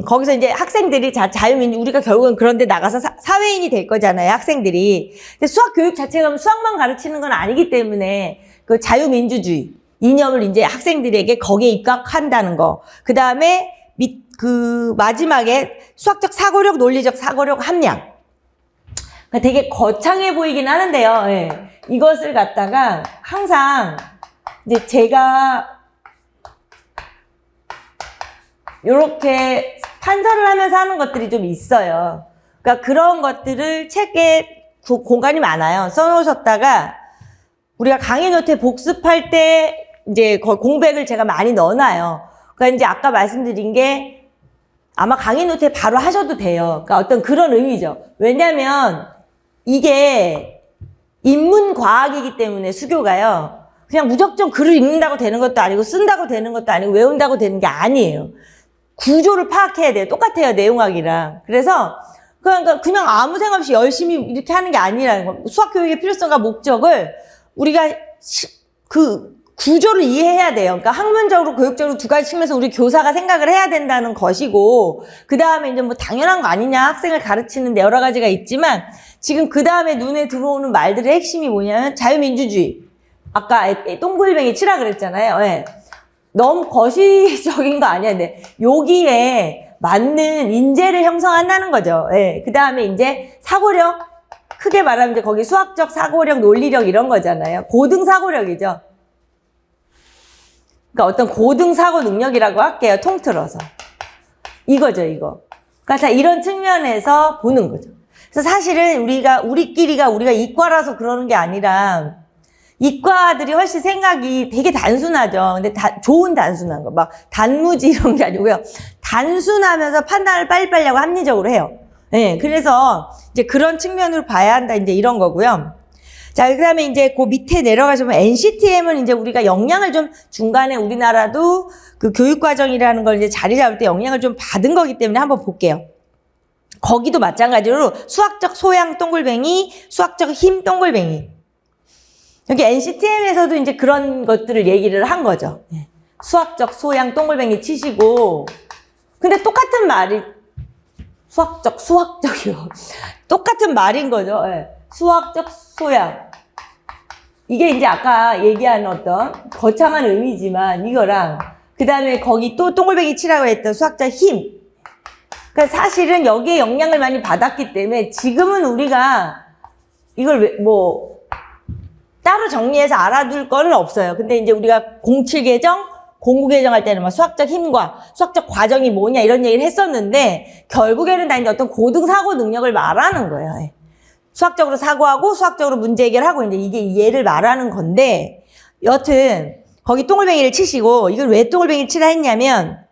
거기서 이제 학생들이 우리가 결국은 그런데 나가서 사회인이 될 거잖아요. 학생들이. 근데 수학 교육 자체가 수학만 가르치는 건 아니기 때문에 그 자유민주주의 이념을 이제 학생들에게 거기에 입각한다는 거. 그 다음에 마지막에 수학적 사고력, 논리적 사고력 함량. 되게 거창해 보이긴 하는데요. 예. 이것을 갖다가 항상 이제 제가 이렇게 판서를 하면서 하는 것들이 좀 있어요. 그러니까 그런 것들을 책에 공간이 많아요. 써놓으셨다가 우리가 강의 노트에 복습할 때 이제 공백을 제가 많이 넣어놔요. 그러니까 이제 아까 말씀드린 게 아마 강의 노트에 바로 하셔도 돼요. 그러니까 어떤 그런 의미죠. 왜냐면 이게 인문과학이기 때문에 수교가요. 그냥 무작정 글을 읽는다고 되는 것도 아니고 쓴다고 되는 것도 아니고 외운다고 되는 게 아니에요. 구조를 파악해야 돼요. 똑같아요. 내용학이랑. 그래서 그냥 아무 생각 없이 열심히 이렇게 하는 게 아니라는 거. 수학교육의 필요성과 목적을 우리가 그 구조를 이해해야 돼요. 그러니까 학문적으로 교육적으로 두 가지 측면에서 우리 교사가 생각을 해야 된다는 것이고, 그 다음에 이제 뭐 당연한 거 아니냐, 학생을 가르치는데 여러 가지가 있지만, 지금 그 다음에 눈에 들어오는 말들의 핵심이 뭐냐면 자유민주주의. 아까 똥굴뱅이 치라 그랬잖아요. 네. 너무 거시적인 거 아니야. 근데 여기에 맞는 인재를 형성한다는 거죠. 네. 그 다음에 이제 사고력, 크게 말하면 이제 거기 수학적 사고력, 논리력 이런 거잖아요. 고등 사고력이죠. 그러니까 어떤 고등 사고 능력이라고 할게요. 통틀어서. 이거죠, 이거. 그러니까 자, 이런 측면에서 보는 거죠. 그래서 사실은 우리가 이과라서 그러는 게 아니라, 이과들이 훨씬 생각이 되게 단순하죠. 근데 좋은 단순한 거. 막 단무지 이런 게 아니고요. 단순하면서 판단을 빨리빨리 하고 합리적으로 해요. 네, 그래서 이제 그런 측면으로 봐야 한다. 이제 이런 거고요. 자, 그 다음에 이제 그 밑에 내려가시면 NCTM은 이제 우리가 영향을 좀 중간에 우리나라도 그 교육과정이라는 걸 이제 자리 잡을 때 영향을 좀 받은 거기 때문에 한번 볼게요. 거기도 마찬가지로 수학적 소양 동글뱅이, 수학적 힘 동글뱅이. 여기 NCTM에서도 이제 그런 것들을 얘기를 한 거죠. 수학적 소양 동글뱅이 치시고. 근데 똑같은 말이, 수학적이요. 똑같은 말인 거죠. 수학적 소양. 이게 이제 아까 얘기한 어떤 거창한 의미지만 이거랑 그 다음에 거기 또 동글뱅이 치라고 했던 수학적 힘. 그러니까 사실은 여기에 영향을 많이 받았기 때문에 지금은 우리가 이걸 따로 정리해서 알아둘 거는 없어요. 근데 이제 우리가 07개정, 09개정 할 때는 막 수학적 힘과 수학적 과정이 뭐냐 이런 얘기를 했었는데 결국에는 다 이제 어떤 고등 사고 능력을 말하는 거예요. 수학적으로 사고하고 수학적으로 문제 해결하고 이제 이게 얘를 말하는 건데 여튼 거기 동글뱅이를 치시고 이걸 왜 동글뱅이를 치라 했냐면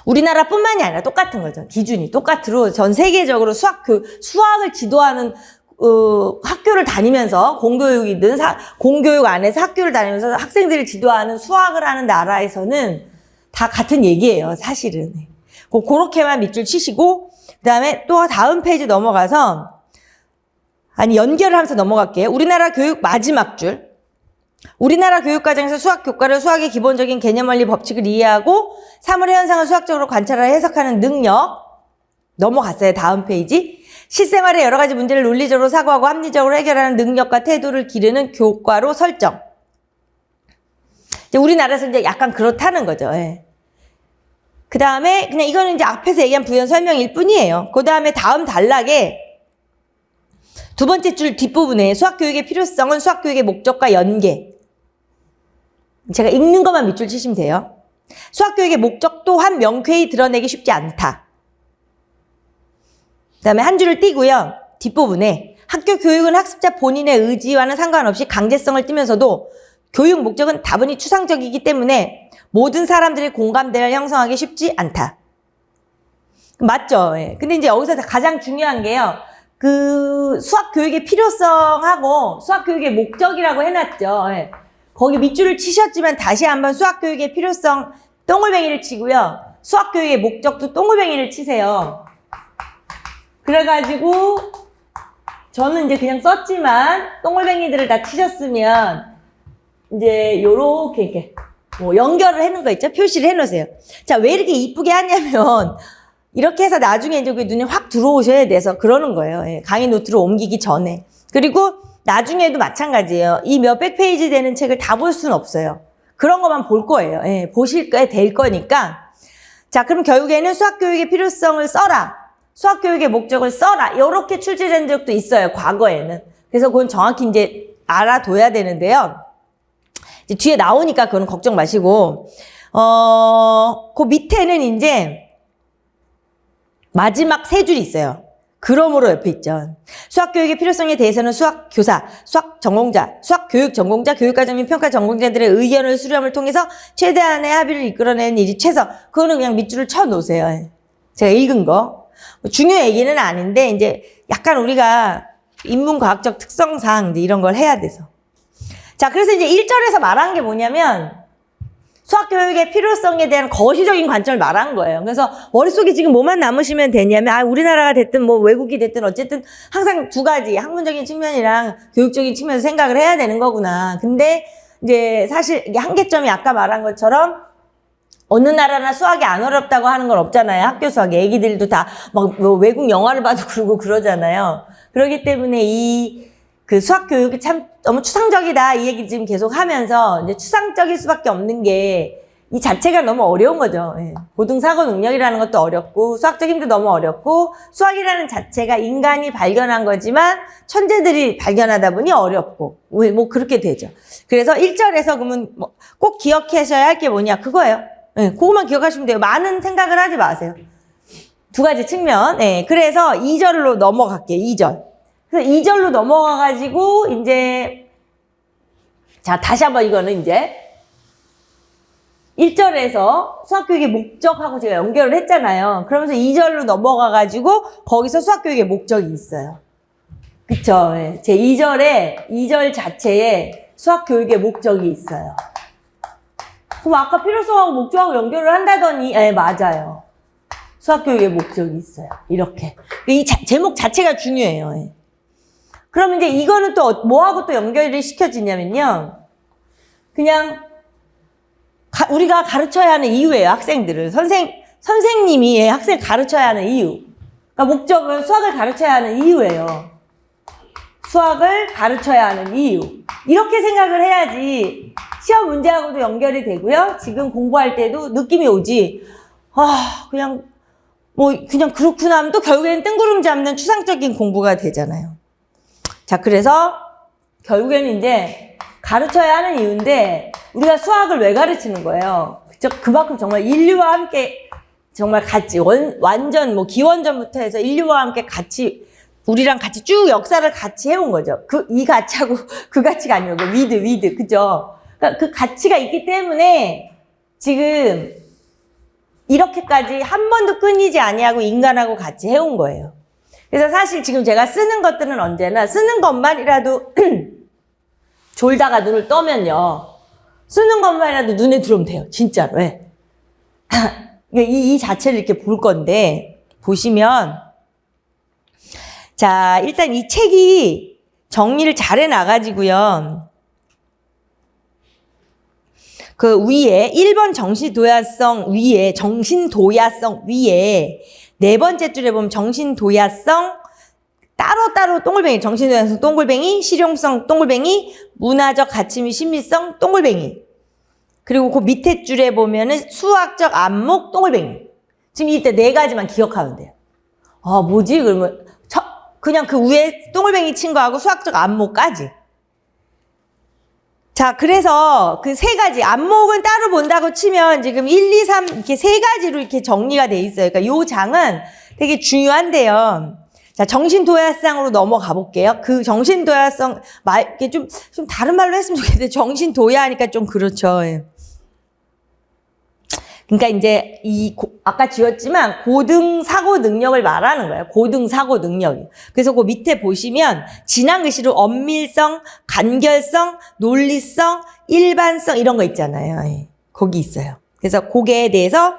우리나라뿐만이 아니라 똑같은 거죠. 기준이 똑같으로 전 세계적으로 수학을 지도하는 학교를 다니면서 공교육이든 공교육 안에서 학교를 다니면서 학생들을 지도하는 수학을 하는 나라에서는 다 같은 얘기예요. 사실은. 그렇게만 밑줄 치시고 그다음에 또 다음 페이지 넘어가서 연결을 하면서 넘어갈게요. 우리나라 교육 마지막 줄. 우리나라 교육과정에서 수학 교과를 수학의 기본적인 개념 원리 법칙을 이해하고 사물의 현상을 수학적으로 관찰하여 해석하는 능력. 넘어갔어요. 다음 페이지. 실생활의 여러 가지 문제를 논리적으로 사고하고 합리적으로 해결하는 능력과 태도를 기르는 교과로 설정. 이제 우리나라에서 이제 약간 그렇다는 거죠. 그 다음에 그냥 이거는 이제 앞에서 얘기한 부연 설명일 뿐이에요. 그 다음에 다음 단락에 두 번째 줄 뒷부분에 수학교육의 필요성은 수학교육의 목적과 연계. 제가 읽는 것만 밑줄 치시면 돼요. 수학교육의 목적 또한 명쾌히 드러내기 쉽지 않다. 그 다음에 한 줄을 띄고요. 뒷부분에 학교 교육은 학습자 본인의 의지와는 상관없이 강제성을 띠면서도 교육 목적은 다분히 추상적이기 때문에 모든 사람들의 공감대를 형성하기 쉽지 않다. 맞죠? 근데 이제 여기서 가장 중요한 게요. 그 수학 교육의 필요성하고 수학 교육의 목적이라고 해놨죠. 거기 밑줄을 치셨지만 다시 한번 수학 교육의 필요성 동글뱅이를 치고요. 수학 교육의 목적도 동글뱅이를 치세요. 그래가지고 저는 이제 그냥 썼지만 동글뱅이들을 다 치셨으면 이제 요렇게 이렇게 연결을 해놓은 거 있죠? 표시를 해놓으세요. 자, 왜 이렇게 이쁘게 하냐면 이렇게 해서 나중에 이제 눈에 확 들어오셔야 돼서 그러는 거예요. 강의 노트로 옮기기 전에. 그리고 나중에도 마찬가지예요. 이 몇백 페이지 되는 책을 다 볼 수는 없어요. 그런 것만 볼 거예요. 보실 게 될 거니까. 자, 그럼 결국에는 수학교육의 필요성을 써라. 수학교육의 목적을 써라. 이렇게 출제된 적도 있어요. 과거에는. 그래서 그건 정확히 이제 알아둬야 되는데요. 이제 뒤에 나오니까 그거는 걱정 마시고, 그 밑에는 이제 마지막 세 줄이 있어요. 그러므로 옆에 있죠. 수학교육의 필요성에 대해서는 수학교사, 수학전공자, 수학교육 전공자, 교육과정 및 평가 전공자들의 의견을 수렴을 통해서 최대한의 합의를 이끌어내는 일이 최소. 그거는 그냥 밑줄을 쳐놓으세요. 제가 읽은 거. 중요 얘기는 아닌데, 이제 약간 우리가 인문과학적 특성상 이제 이런 걸 해야 돼서. 자, 그래서 이제 1절에서 말한 게 뭐냐면, 수학교육의 필요성에 대한 거시적인 관점을 말한 거예요. 그래서 머릿속에 지금 뭐만 남으시면 되냐면, 우리나라가 됐든 뭐 외국이 됐든 어쨌든 항상 두 가지, 학문적인 측면이랑 교육적인 측면에서 생각을 해야 되는 거구나. 근데 이제 사실 이게 한계점이 아까 말한 것처럼 어느 나라나 수학이 안 어렵다고 하는 건 없잖아요. 학교 수학이. 애기들도 다 막 외국 영화를 봐도 그러고 그러잖아요. 그렇기 때문에 그 수학 교육이 참 너무 추상적이다. 이 얘기 지금 계속 하면서 이제 추상적일 수밖에 없는 게 이 자체가 너무 어려운 거죠. 예. 고등사고 능력이라는 것도 어렵고 수학적 힘도 너무 어렵고 수학이라는 자체가 인간이 발견한 거지만 천재들이 발견하다 보니 어렵고 뭐 그렇게 되죠. 그래서 1절에서 그러면 뭐 꼭 기억하셔야 할 게 뭐냐 그거예요. 예, 그것만 기억하시면 돼요. 많은 생각을 하지 마세요. 두 가지 측면. 예, 그래서 2절로 넘어갈게요. 2절. 그래서 2절로 넘어가가지고, 이제, 자, 다시 한번 이거는 이제, 1절에서 수학교육의 목적하고 제가 연결을 했잖아요. 그러면서 2절로 넘어가가지고, 거기서 수학교육의 목적이 있어요. 그쵸? 예. 제 2절 자체에 수학교육의 목적이 있어요. 그럼 아까 필요성하고 목적하고 연결을 한다더니, 예, 맞아요. 수학교육의 목적이 있어요. 이렇게. 이 제목 자체가 중요해요. 예. 그러면 이제 이거는 또 뭐하고 또 연결이 시켜지냐면요. 그냥 우리가 가르쳐야 하는 이유예요. 학생들을. 선생님이 학생을 가르쳐야 하는 이유. 그러니까 목적은 수학을 가르쳐야 하는 이유예요. 수학을 가르쳐야 하는 이유. 이렇게 생각을 해야지 시험 문제하고도 연결이 되고요. 지금 공부할 때도 느낌이 오지. 그냥 그렇구나 하면 또 결국에는 뜬구름 잡는 추상적인 공부가 되잖아요. 자, 그래서 결국에는 이제 가르쳐야 하는 이유인데 우리가 수학을 왜 가르치는 거예요? 그만큼 정말 인류와 함께 정말 같이 완전 뭐 기원전부터 해서 인류와 함께 같이 우리랑 같이 쭉 역사를 같이 해온 거죠. 이 가치하고 그 가치가 아니고 위드 그죠? 그러니까 그 가치가 있기 때문에 지금 이렇게까지 한 번도 끊이지 아니하고 인간하고 같이 해온 거예요. 그래서 사실 지금 제가 쓰는 것들은 언제나 쓰는 것만이라도 졸다가 눈을 떠면요. 쓰는 것만이라도 눈에 들어오면 돼요. 진짜로. 네. 이 자체를 이렇게 볼 건데 보시면 자, 일단 이 책이 정리를 잘 해놔가지고요. 그 위에 1번 정신도야성 위에 네 번째 줄에 보면 정신도야성 따로따로 동글뱅이 정신도야성 동글뱅이 실용성 동글뱅이 문화적 가치 및 심리성 동글뱅이 그리고 그 밑에 줄에 보면은 수학적 안목 동글뱅이 지금 이때 네 가지만 기억하면 돼요. 뭐지? 그러면 그냥 그 위에 동글뱅이 친 거하고 수학적 안목까지. 자, 그래서 그 세 가지, 안목은 따로 본다고 치면 지금 1, 2, 3 이렇게 세 가지로 이렇게 정리가 돼 있어요. 그러니까 요 장은 되게 중요한데요. 자, 정신도야성으로 넘어가 볼게요. 그 정신도야성, 이렇게 좀 다른 말로 했으면 좋겠는데, 정신도야 하니까 좀 그렇죠. 그러니까 이제 아까 지었지만 고등 사고 능력을 말하는 거예요. 고등 사고 능력이. 그래서 그 밑에 보시면 진한 글씨로 엄밀성, 간결성, 논리성, 일반성 이런 거 있잖아요. 거기 있어요. 그래서 거기에 대해서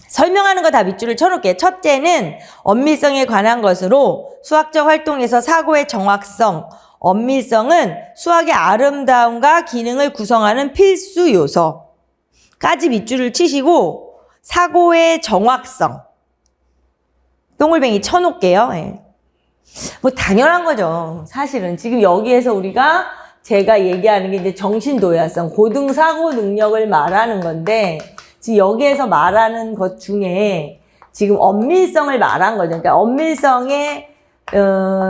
설명하는 거 다 밑줄을 쳐놓을게요. 첫째는 엄밀성에 관한 것으로 수학적 활동에서 사고의 정확성, 엄밀성은 수학의 아름다움과 기능을 구성하는 필수 요소. 까지 밑줄을 치시고 사고의 정확성 동글뱅이 쳐놓을게요. 뭐 당연한 거죠. 사실은 지금 여기에서 제가 얘기하는 게 이제 정신도야성 고등 사고 능력을 말하는 건데 지금 여기에서 말하는 것 중에 지금 엄밀성을 말한 거죠. 그러니까 엄밀성의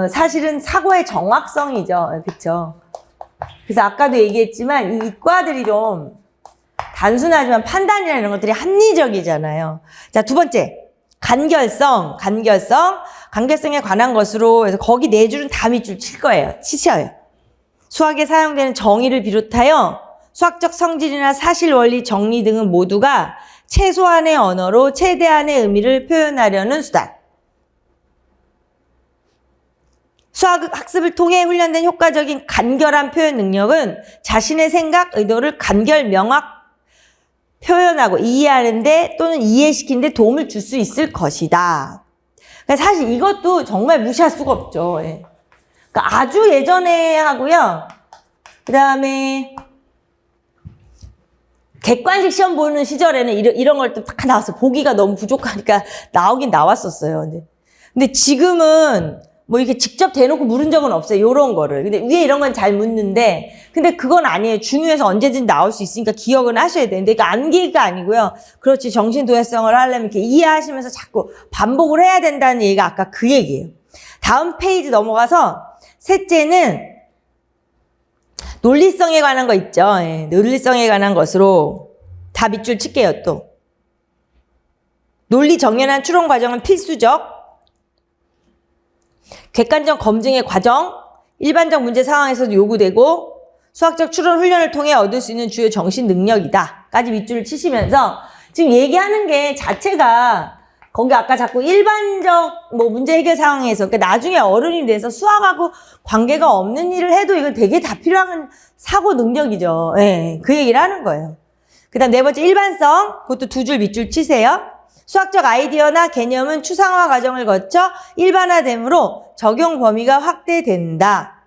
사실은 사고의 정확성이죠. 그렇죠? 그래서 아까도 얘기했지만 이 이과들이 좀 단순하지만 판단이나 이런 것들이 합리적이잖아요. 자, 두 번째. 간결성에 관한 것으로 해서 거기 네 줄은 다 밑줄 치셔요. 수학에 사용되는 정의를 비롯하여 수학적 성질이나 사실 원리 정리 등은 모두가 최소한의 언어로 최대한의 의미를 표현하려는 수단. 수학 학습을 통해 훈련된 효과적인 간결한 표현 능력은 자신의 생각, 의도를 간결, 명확 표현하고 이해하는데 또는 이해시키는데 도움을 줄 수 있을 것이다. 그러니까 사실 이것도 정말 무시할 수가 없죠. 예. 그러니까 아주 예전에 하고요. 그 다음에 객관식 시험 보는 시절에는 이런 걸 또 다 나왔어요. 보기가 너무 부족하니까 나오긴 나왔었어요. 근데 지금은 뭐 이렇게 직접 대놓고 물은 적은 없어요. 요런 거를. 근데 위에 이런 건 잘 묻는데, 근데 그건 아니에요. 중요해서 언제든지 나올 수 있으니까 기억은 하셔야 되는데, 그러니까 암기가 아니고요. 그렇지. 정신도약성을 하려면 이렇게 이해하시면서 자꾸 반복을 해야 된다는 얘기가 아까 그 얘기예요. 다음 페이지 넘어가서, 셋째는 논리성에 관한 거 있죠. 예, 논리성에 관한 것으로 다 밑줄 칠게요, 또. 논리 정연한 추론 과정은 필수적. 객관적 검증의 과정, 일반적 문제 상황에서도 요구되고 수학적 추론 훈련을 통해 얻을 수 있는 주요 정신 능력이다. 까지 밑줄을 치시면서 지금 얘기하는 게 자체가 거기 아까 자꾸 일반적 뭐 문제 해결 상황에서 그러니까 나중에 어른이 돼서 수학하고 관계가 없는 일을 해도 이건 되게 다 필요한 사고 능력이죠. 예, 그 얘기를 하는 거예요. 그 다음 네 번째 일반성, 그것도 두 줄 밑줄 치세요. 수학적 아이디어나 개념은 추상화 과정을 거쳐 일반화됨으로 적용 범위가 확대된다.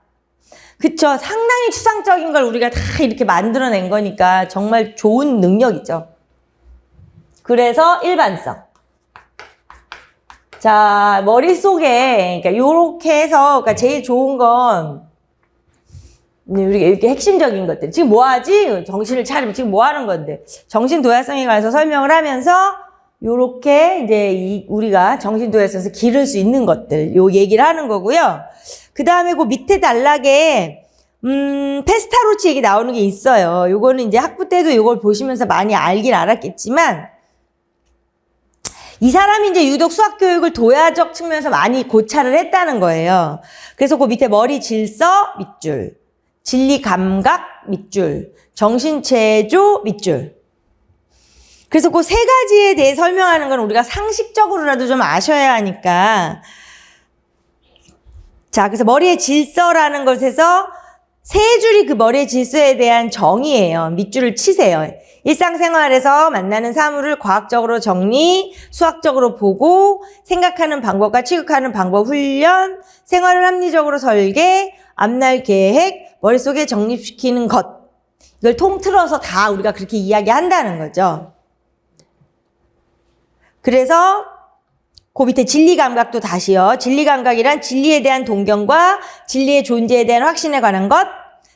그쵸? 상당히 추상적인 걸 우리가 다 이렇게 만들어낸 거니까 정말 좋은 능력이죠. 그래서 일반성. 자, 머릿속에, 그러니까 요렇게 해서, 그러니까 제일 좋은 건, 우리가 이렇게 핵심적인 것들. 지금 뭐 하지? 정신을 차리면 지금 뭐 하는 건데. 정신 도약성에 관해서 설명을 하면서, 요렇게 이제 우리가 정신 도약성에서 기를 수 있는 것들, 요 얘기를 하는 거고요. 그 다음에 그 밑에 단락에, 페스타로치 얘기 나오는 게 있어요. 요거는 이제 학부 때도 요걸 보시면서 많이 알긴 알았겠지만, 이 사람이 이제 유독 수학 교육을 도야적 측면에서 많이 고찰을 했다는 거예요. 그래서 그 밑에 머리 질서 밑줄, 진리 감각 밑줄, 정신 체조 밑줄. 그래서 그 세 가지에 대해 설명하는 건 우리가 상식적으로라도 좀 아셔야 하니까. 자, 그래서 머리의 질서라는 것에서 세 줄이 그 머리의 질서에 대한 정의예요. 밑줄을 치세요. 일상생활에서 만나는 사물을 과학적으로 정리, 수학적으로 보고, 생각하는 방법과 취급하는 방법 훈련, 생활을 합리적으로 설계, 앞날 계획, 머릿속에 정립시키는 것. 이걸 통틀어서 다 우리가 그렇게 이야기한다는 거죠. 그래서 그 밑에 진리감각도 다시요. 진리감각이란 진리에 대한 동경과 진리의 존재에 대한 확신에 관한 것.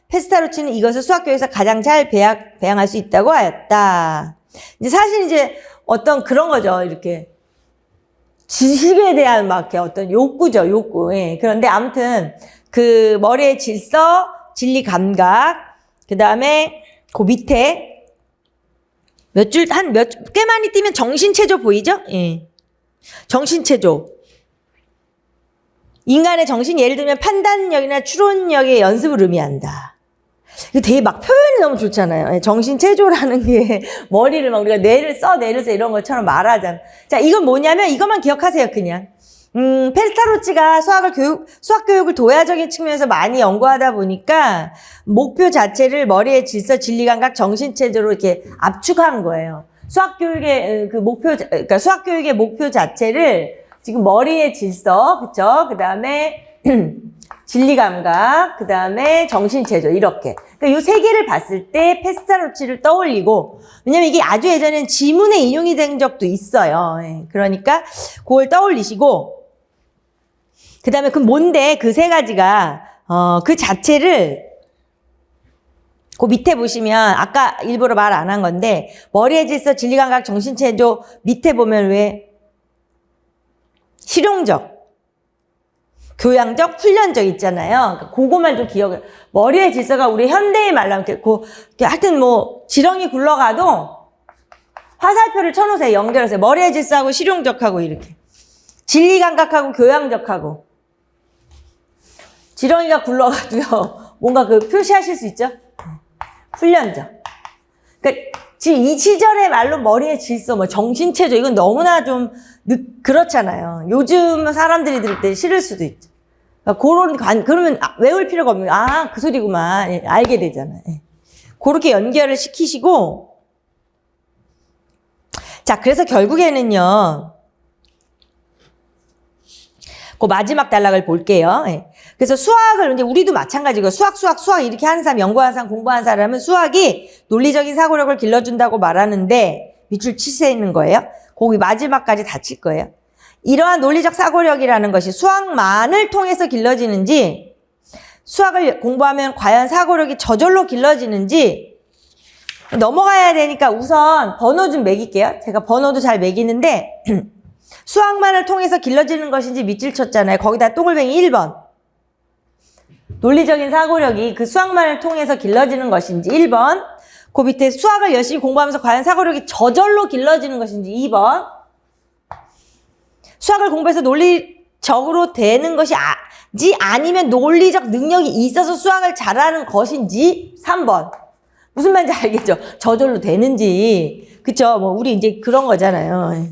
페스타로치는 이것을 수학교에서 가장 잘 배양할 수 있다고 하였다. 이제 사실 이제 어떤 그런 거죠. 이렇게 지식에 대한 막 이렇게 어떤 욕구죠. 욕구. 예. 그런데 아무튼 그 머리의 질서, 진리 감각, 그 다음에 그 밑에 꽤 많이 띄면 정신체조 보이죠? 예. 정신체조. 인간의 정신, 예를 들면 판단력이나 추론력의 연습을 의미한다. 이거 되게 막 표현이 너무 좋잖아요. 정신체조라는 게 머리를 막 우리가 뇌를 써 이런 것처럼 말하잖아. 자, 이건 뭐냐면 이것만 기억하세요, 그냥. 페스타로치가 수학 교육을 도야적인 측면에서 많이 연구하다 보니까 목표 자체를 머리의 질서, 진리감각, 정신체조로 이렇게 압축한 거예요. 수학 교육의 그 목표, 그러니까 수학 교육의 목표 자체를 지금 머리의 질서, 그쵸? 그 다음에 진리감각, 그 다음에 정신체조, 이렇게. 그러니까 요 세 개를 봤을 때 페스타로치를 떠올리고, 왜냐면 이게 아주 예전엔 지문에 인용이 된 적도 있어요. 예. 그러니까 그걸 떠올리시고, 그 다음에 그 뭔데, 그 세 가지가, 그 자체를, 그 밑에 보시면, 아까 일부러 말 안 한 건데, 머리의 질서, 진리감각, 정신체조, 밑에 보면 왜, 실용적, 교양적, 훈련적 있잖아요. 그러니까 그거만 좀 기억을. 머리의 질서가 우리 현대의 말로 하면, 하여튼 뭐, 지렁이 굴러가도, 화살표를 쳐놓으세요. 연결하세요. 머리의 질서하고 실용적하고 이렇게. 진리감각하고 교양적하고. 지렁이가 굴러가도요. 뭔가 그 표시하실 수 있죠? 훈련적. 그러니까 지금 이 시절의 말로 머리의 질서, 뭐 정신체조, 이건 너무나 좀 그렇잖아요. 요즘 사람들이 들을 때 싫을 수도 있죠. 그러니까 그러면 외울 필요가 없는, 그 소리구만. 예, 알게 되잖아요. 예. 그렇게 연결을 시키시고, 자, 그래서 결국에는요, 그 마지막 단락을 볼게요. 예. 그래서 수학을, 이제 우리도 마찬가지고, 수학 이렇게 하는 사람, 연구하는 사람, 공부하는 사람은 수학이 논리적인 사고력을 길러준다고 말하는데, 밑줄 치세 있는 거예요. 거기 마지막까지 다 칠 거예요. 이러한 논리적 사고력이라는 것이 수학만을 통해서 길러지는지, 수학을 공부하면 과연 사고력이 저절로 길러지는지, 넘어가야 되니까 우선 번호 좀 매길게요. 제가 번호도 잘 매기는데, 수학만을 통해서 길러지는 것인지 밑줄 쳤잖아요. 거기다 동글뱅이 1번. 논리적인 사고력이 그 수학만을 통해서 길러지는 것인지 1번. 그 밑에 수학을 열심히 공부하면서 과연 사고력이 저절로 길러지는 것인지 2번. 수학을 공부해서 논리적으로 되는 것이 아니면 논리적 능력이 있어서 수학을 잘하는 것인지 3번. 무슨 말인지 알겠죠? 저절로 되는지. 그쵸? 뭐 우리 이제 그런 거잖아요.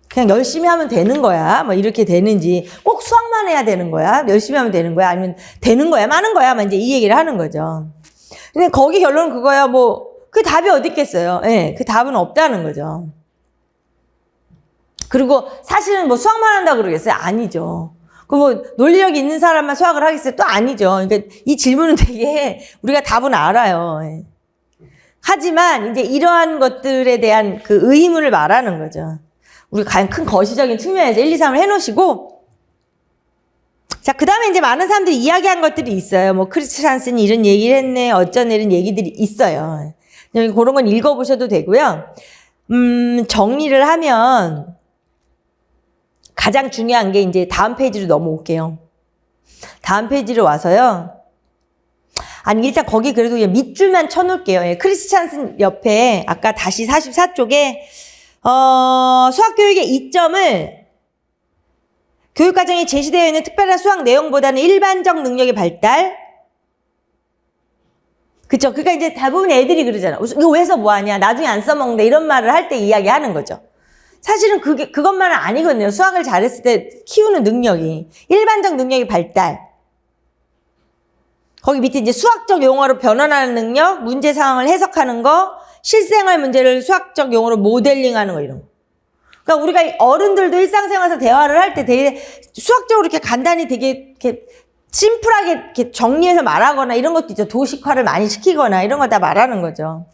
그냥 열심히 하면 되는 거야. 뭐 이렇게 되는지. 꼭 수학만 해야 되는 거야. 열심히 하면 되는 거야. 아니면 되는 거야, 마는 거야. 만 이제 이 얘기를 하는 거죠. 근데 거기 결론은 그거야. 뭐 그 답이 어디 있겠어요. 예, 그 답은 없다는 거죠. 그리고 사실은 뭐 수학만 한다고 그러겠어요? 아니죠. 그 뭐 논리력이 있는 사람만 수학을 하겠어요? 또 아니죠. 그러니까 이 질문은 되게 우리가 답은 알아요. 예. 하지만 이제 이러한 것들에 대한 그 의문을 말하는 거죠. 우리가 가장 큰 거시적인 측면에서 1, 2, 3을 해놓으시고, 자, 그 다음에 이제 많은 사람들이 이야기한 것들이 있어요. 뭐, 크리스찬슨이 이런 얘기를 했네, 어쩐 이런 얘기들이 있어요. 그런 건 읽어보셔도 되고요. 정리를 하면, 가장 중요한 게 이제 다음 페이지로 넘어올게요. 다음 페이지로 와서요. 아니, 일단 거기 그래도 그냥 밑줄만 쳐놓을게요. 예, 크리스찬슨 옆에, 아까 다시 44쪽에, 수학교육의 이점을 교육과정에 제시되어 있는 특별한 수학 내용보다는 일반적 능력의 발달. 그쵸? 그러니까 이제 대부분 애들이 그러잖아. 이거 왜 해서 뭐하냐? 나중에 안 써먹는데 이런 말을 할 때 이야기하는 거죠. 사실은 그것만은 아니거든요. 수학을 잘했을 때 키우는 능력이. 일반적 능력의 발달. 거기 밑에 이제 수학적 용어로 변환하는 능력, 문제 상황을 해석하는 거, 실생활 문제를 수학적 용어로 모델링하는 거 이런 거. 그러니까 우리가 어른들도 일상생활에서 대화를 할 때 되게 수학적으로 이렇게 간단히 되게 이렇게 심플하게 이렇게 정리해서 말하거나 이런 것도 있죠. 도식화를 많이 시키거나 이런 거 다 말하는 거죠.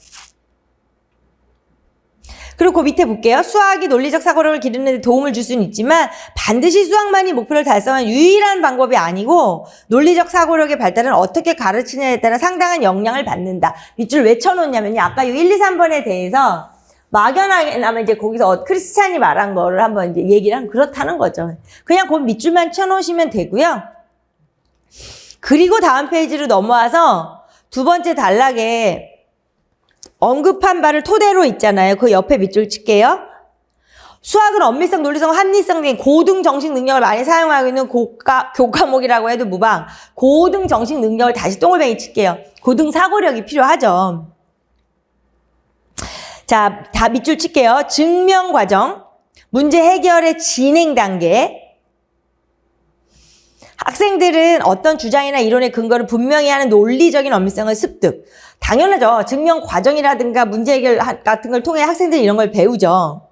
그리고 그 밑에 볼게요. 수학이 논리적 사고력을 기르는 데 도움을 줄 수는 있지만 반드시 수학만이 목표를 달성하는 유일한 방법이 아니고 논리적 사고력의 발달은 어떻게 가르치냐에 따라 상당한 영향을 받는다. 밑줄 왜 쳐놓냐면요. 아까 이 1, 2, 3번에 대해서 막연하게나마 이제 거기서 크리스찬이 말한 거를 한번 이제 얘기를 하면 그렇다는 거죠. 그냥 그 밑줄만 쳐놓으시면 되고요. 그리고 다음 페이지로 넘어와서 두 번째 단락에 언급한 바를 토대로 있잖아요. 그 옆에 밑줄 칠게요. 수학은 엄밀성, 논리성, 합리성 등 고등 정식 능력을 많이 사용하고 있는 교과목이라고 해도 무방. 고등 정식 능력을 다시 동글뱅이 칠게요. 고등 사고력이 필요하죠. 자, 다 밑줄 칠게요. 증명 과정, 문제 해결의 진행 단계. 학생들은 어떤 주장이나 이론의 근거를 분명히 하는 논리적인 엄밀성을 습득. 당연하죠. 증명 과정이라든가 문제 해결 같은 걸 통해 학생들이 이런 걸 배우죠.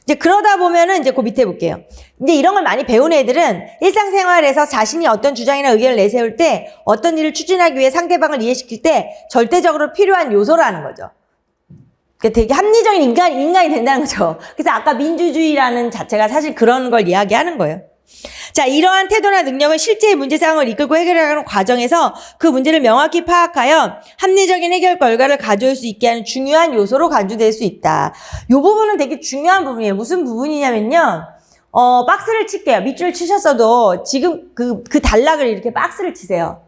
이제 그러다 보면은 이제 그 밑에 볼게요. 이제 이런 걸 많이 배운 애들은 일상생활에서 자신이 어떤 주장이나 의견을 내세울 때 어떤 일을 추진하기 위해 상대방을 이해시킬 때 절대적으로 필요한 요소라는 거죠. 그러니까 되게 합리적인 인간이 된다는 거죠. 그래서 아까 민주주의라는 자체가 사실 그런 걸 이야기하는 거예요. 자, 이러한 태도나 능력은 실제의 문제 상황을 이끌고 해결하는 과정에서 그 문제를 명확히 파악하여 합리적인 해결 결과를 가져올 수 있게 하는 중요한 요소로 간주될 수 있다. 이 부분은 되게 중요한 부분이에요. 무슨 부분이냐면요. 박스를 칠게요. 밑줄 치셨어도 지금 그 단락을 이렇게 박스를 치세요.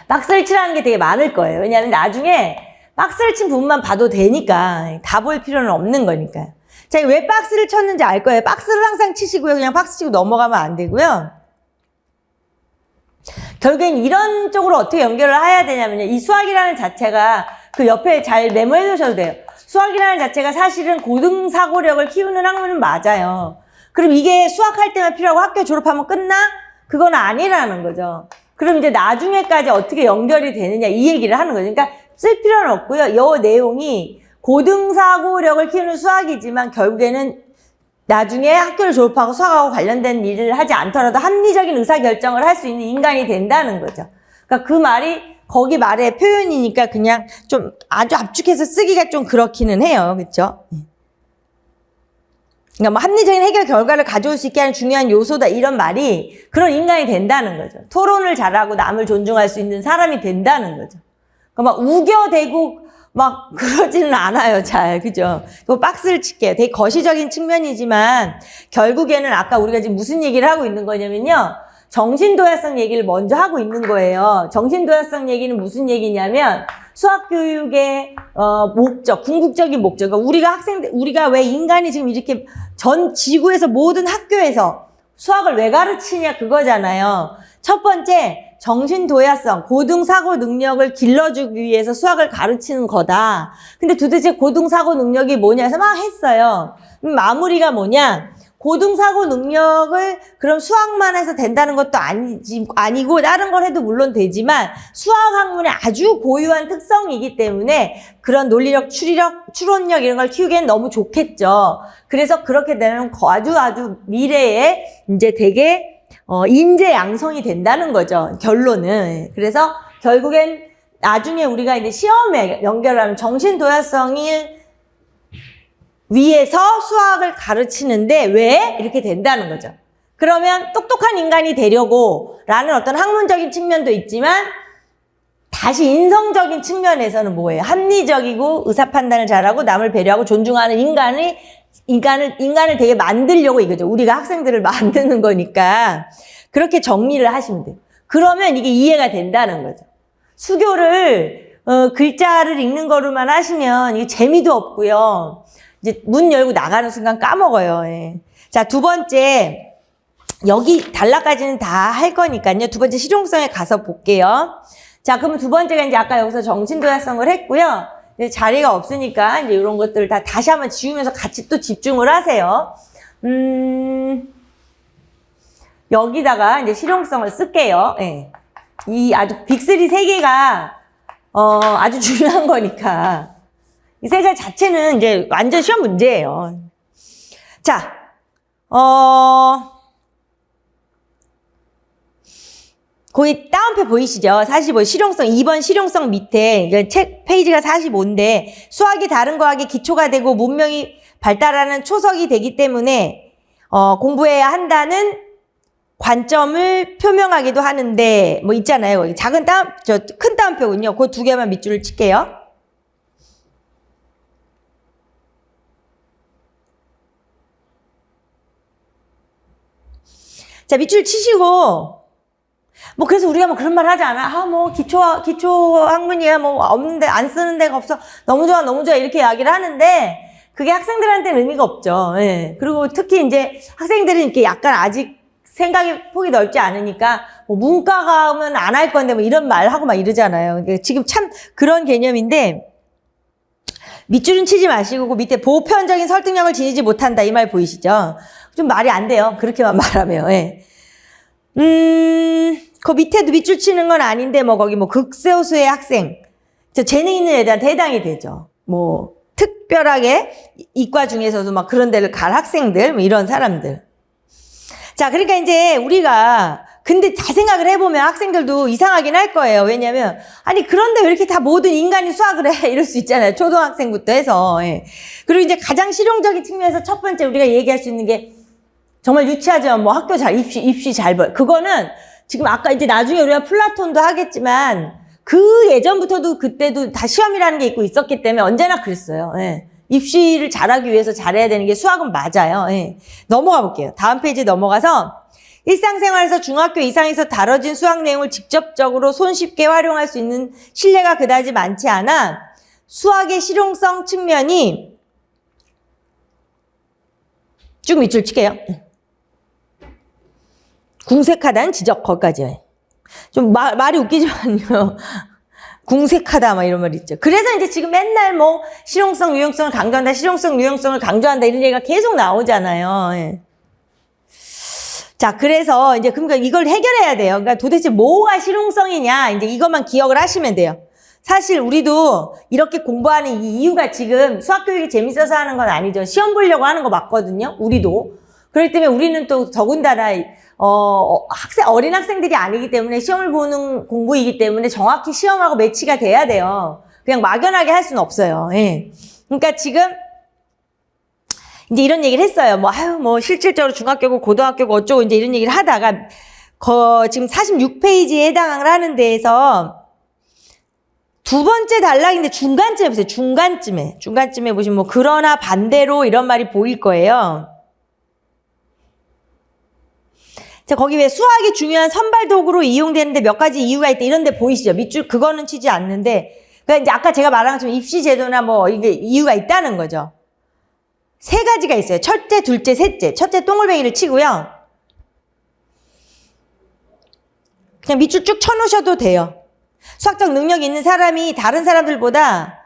박스를 치라는 게 되게 많을 거예요. 왜냐하면 나중에 박스를 친 부분만 봐도 되니까 다 볼 필요는 없는 거니까요. 자, 왜 박스를 쳤는지 알 거예요. 박스를 항상 치시고요. 그냥 박스 치고 넘어가면 안 되고요. 결국엔 이런 쪽으로 어떻게 연결을 해야 되냐면요. 이 수학이라는 자체가 그 옆에 잘 메모해 두셔도 돼요. 수학이라는 자체가 사실은 고등사고력을 키우는 학문은 맞아요. 그럼 이게 수학할 때만 필요하고 학교 졸업하면 끝나? 그건 아니라는 거죠. 그럼 이제 나중에까지 어떻게 연결이 되느냐 이 얘기를 하는 거죠. 그러니까 쓸 필요는 없고요. 이 내용이 고등사고력을 키우는 수학이지만 결국에는 나중에 학교를 졸업하고 수학하고 관련된 일을 하지 않더라도 합리적인 의사결정을 할 수 있는 인간이 된다는 거죠. 그러니까 그 말이 거기 말의 표현이니까 그냥 좀 아주 압축해서 쓰기가 좀 그렇기는 해요. 그렇죠? 그러니까 뭐 합리적인 해결 결과를 가져올 수 있게 하는 중요한 요소다 이런 말이 그런 인간이 된다는 거죠. 토론을 잘하고 남을 존중할 수 있는 사람이 된다는 거죠. 그러니까 막 우겨대고 막 그러지는 않아요. 잘. 그죠? 또 박스를 칠게요. 되게 거시적인 측면이지만 결국에는 아까 우리가 지금 무슨 얘기를 하고 있는 거냐면요. 정신도야성 얘기를 먼저 하고 있는 거예요. 정신도야성 얘기는 무슨 얘기냐면 수학교육의 목적, 궁극적인 목적. 그러니까 우리가 왜 인간이 지금 이렇게 전 지구에서 모든 학교에서 수학을 왜 가르치냐 그거잖아요. 첫 번째, 정신도야성, 고등사고 능력을 길러주기 위해서 수학을 가르치는 거다. 근데 도대체 고등사고 능력이 뭐냐 해서 막 했어요. 마무리가 뭐냐? 고등사고 능력을 그럼 수학만 해서 된다는 것도 아니고 다른 걸 해도 물론 되지만 수학 학문의 아주 고유한 특성이기 때문에 그런 논리력, 추리력, 추론력 이런 걸 키우기엔 너무 좋겠죠. 그래서 그렇게 되면 아주 미래에 이제 되게 인재 양성이 된다는 거죠. 결론은. 그래서 결국엔 나중에 우리가 이제 시험에 연결하면 정신도야성이 위에서 수학을 가르치는데 왜? 이렇게 된다는 거죠. 그러면 똑똑한 인간이 되려고 라는 어떤 학문적인 측면도 있지만 다시 인성적인 측면에서는 뭐예요? 합리적이고 의사판단을 잘하고 남을 배려하고 존중하는 인간을 되게 만들려고 이거죠. 우리가 학생들을 만드는 거니까 그렇게 정리를 하시면 돼요. 그러면 이게 이해가 된다는 거죠. 수교를 글자를 읽는 거로만 하시면 이게 재미도 없고요. 이제 문 열고 나가는 순간 까먹어요. 예. 자, 두 번째 여기 단락까지는 다 할 거니까요. 두 번째 실용성에 가서 볼게요. 자, 그러면 두 번째가 이제 아까 여기서 정신도야성을 했고요. 이제 자리가 없으니까 이제 이런 것들을 다시 한번 지우면서 같이 또 집중을 하세요. 여기다가 이제 실용성을 쓸게요. 예. 이 아주 빅3 세 개가 아주 중요한 거니까. 이 세 개 자체는 이제 완전 시험 문제예요. 자, 거기 다운표 보이시죠? 45 실용성 2번 실용성 밑에 책 페이지가 45인데 수학이 다른 과학의 기초가 되고 문명이 발달하는 초석이 되기 때문에 공부해야 한다는 관점을 표명하기도 하는데 뭐 있잖아요. 거기 작은 큰 다운표군요. 그 두 개만 밑줄을 칠게요. 자, 밑줄 치시고 뭐 그래서 우리가 뭐 그런 말 하지 않아? 뭐 기초 학문이야 뭐 없는데 안 쓰는 데가 없어. 너무 좋아 이렇게 이야기를 하는데 그게 학생들한테는 의미가 없죠. 예. 그리고 특히 이제 학생들은 이렇게 약간 아직 생각의 폭이 넓지 않으니까 뭐 문과가 하면 안 할 건데 뭐 이런 말 하고 막 이러잖아요. 지금 참 그런 개념인데 밑줄은 치지 마시고 그 밑에 보편적인 설득력을 지니지 못한다 이 말 보이시죠? 좀 말이 안 돼요. 그렇게만 말하면. 예. 그 밑에도 밑줄 치는 건 아닌데 뭐 거기 뭐 극소수의 학생, 저 재능 있는 애들한테 해당이 되죠. 뭐 특별하게 이과 중에서도 막 그런 데를 갈 학생들, 뭐 이런 사람들. 자, 그러니까 이제 우리가 근데 다 생각을 해보면 학생들도 이상하긴 할 거예요. 왜냐면 아니 그런데 왜 이렇게 다 모든 인간이 수학을 해? 이럴 수 있잖아요. 초등학생부터 해서. 예. 그리고 이제 가장 실용적인 측면에서 첫 번째 우리가 얘기할 수 있는 게 정말 유치하지만 뭐 학교 입시 잘 볼. 그거는 지금 아까 이제 나중에 우리가 플라톤도 하겠지만 그 예전부터도 그때도 다 시험이라는 게 있고 있었기 때문에 언제나 그랬어요. 예. 입시를 잘하기 위해서 잘해야 되는 게 수학은 맞아요. 예. 넘어가 볼게요. 다음 페이지 넘어가서 일상생활에서 중학교 이상에서 다뤄진 수학 내용을 직접적으로 손쉽게 활용할 수 있는 신뢰가 그다지 많지 않아 수학의 실용성 측면이 쭉 밑줄 칠게요. 궁색하다는 지적 거기까지. 좀 말이 웃기지만요. 궁색하다 막 이런 말 있죠. 그래서 이제 지금 맨날 뭐 실용성, 유용성을 강조한다, 실용성, 유용성을 강조한다 이런 얘기가 계속 나오잖아요. 예. 자, 그래서 이제 그러니까 이걸 해결해야 돼요. 그러니까 도대체 뭐가 실용성이냐 이제 이것만 기억을 하시면 돼요. 사실 우리도 이렇게 공부하는 이 이유가 지금 수학 교육이 재밌어서 하는 건 아니죠. 시험 보려고 하는 거 맞거든요. 우리도. 그렇기 때문에 우리는 또 더군다나 어린 학생들이 아니기 때문에 시험을 보는 공부이기 때문에 정확히 시험하고 매치가 돼야 돼요. 그냥 막연하게 할 수는 없어요. 예. 그러니까 지금 이제 이런 얘기를 했어요. 뭐 실질적으로 중학교고 고등학교고 어쩌고 이제 이런 얘기를 하다가 지금 46페이지에 해당을 하는 데에서 두 번째 단락인데 중간쯤에 보세요. 중간쯤에 보시면 뭐 그러나 반대로 이런 말이 보일 거예요. 자, 거기 왜 수학이 중요한 선발 도구로 이용되는데 몇 가지 이유가 있다 이런 데 보이시죠? 밑줄 그거는 치지 않는데 그러니까 이제 아까 제가 말한 것처럼 입시 제도나 뭐 이게 이유가 있다는 거죠. 세 가지가 있어요. 첫째, 둘째, 셋째. 첫째 동글뱅이를 치고요. 그냥 밑줄 쭉 쳐놓으셔도 돼요. 수학적 능력이 있는 사람이 다른 사람들보다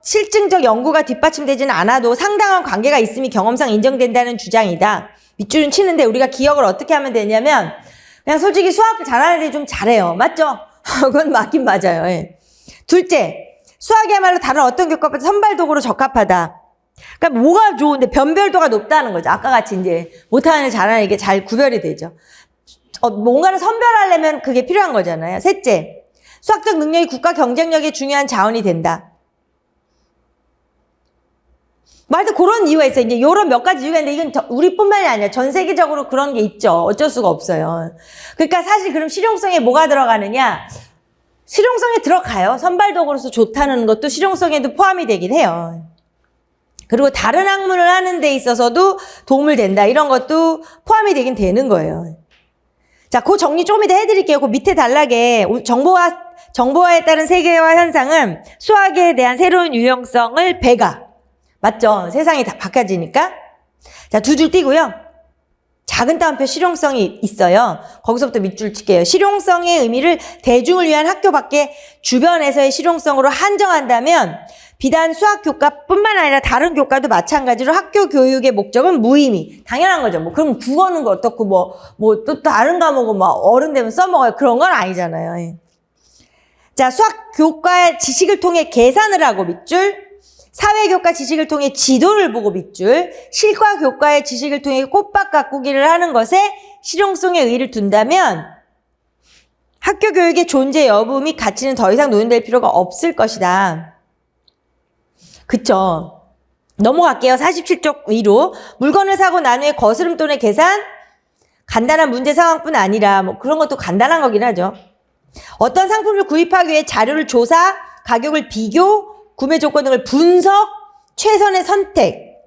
실증적 연구가 뒷받침되지는 않아도 상당한 관계가 있음이 경험상 인정된다는 주장이다. 밑줄은 치는데 우리가 기억을 어떻게 하면 되냐면 그냥 솔직히 수학을 잘하는 애들이 좀 잘해요. 맞죠? 그건 맞긴 맞아요. 예. 둘째, 수학이야말로 다른 어떤 교과보다 선발 도구로 적합하다. 그러니까 뭐가 좋은데 변별도가 높다는 거죠. 아까 같이 이제 못하는 애 잘하는 애 이게 잘 구별이 되죠. 뭔가를 선별하려면 그게 필요한 거잖아요. 셋째, 수학적 능력이 국가 경쟁력에 중요한 자원이 된다. 말도 그런 이유가 있어요. 이제 요런 몇 가지 이유가 있는데 이건 우리뿐만이 아니라 전 세계적으로 그런 게 있죠. 어쩔 수가 없어요. 그러니까 사실 그럼 실용성에 뭐가 들어가느냐? 실용성에 들어가요. 선발도구로서 좋다는 것도 실용성에도 포함이 되긴 해요. 그리고 다른 학문을 하는 데 있어서도 도움을 된다. 이런 것도 포함이 되긴 되는 거예요. 자, 그 정리 조금 이따 해드릴게요. 그 밑에 단락에 정보화에 따른 세계화 현상은 수학에 대한 새로운 유용성을 배가. 맞죠? 세상이 다 바뀌어지니까. 자, 두 줄 띄고요. 작은 따옴표 실용성이 있어요. 거기서부터 밑줄 칠게요. 실용성의 의미를 대중을 위한 학교 밖의 주변에서의 실용성으로 한정한다면 비단 수학 교과뿐만 아니라 다른 교과도 마찬가지로 학교 교육의 목적은 무의미. 당연한 거죠. 뭐 그럼 국어는 거 어떻고 또 다른 과목은 뭐 어른 되면 써먹어요. 그런 건 아니잖아요. 예. 자, 수학 교과의 지식을 통해 계산을 하고 밑줄. 사회교과 지식을 통해 지도를 보고 밑줄, 실과 교과의 지식을 통해 꽃밭 가꾸기를 하는 것에 실용성의 의의를 둔다면 학교 교육의 존재 여부 및 가치는 더 이상 논의될 필요가 없을 것이다. 그쵸? 넘어갈게요. 47쪽 위로. 물건을 사고 난 후에 거스름 돈의 계산, 간단한 문제 상황뿐 아니라 뭐 그런 것도 간단한 거긴 하죠. 어떤 상품을 구입하기 위해 자료를 조사, 가격을 비교, 구매 조건 등을 분석, 최선의 선택까지도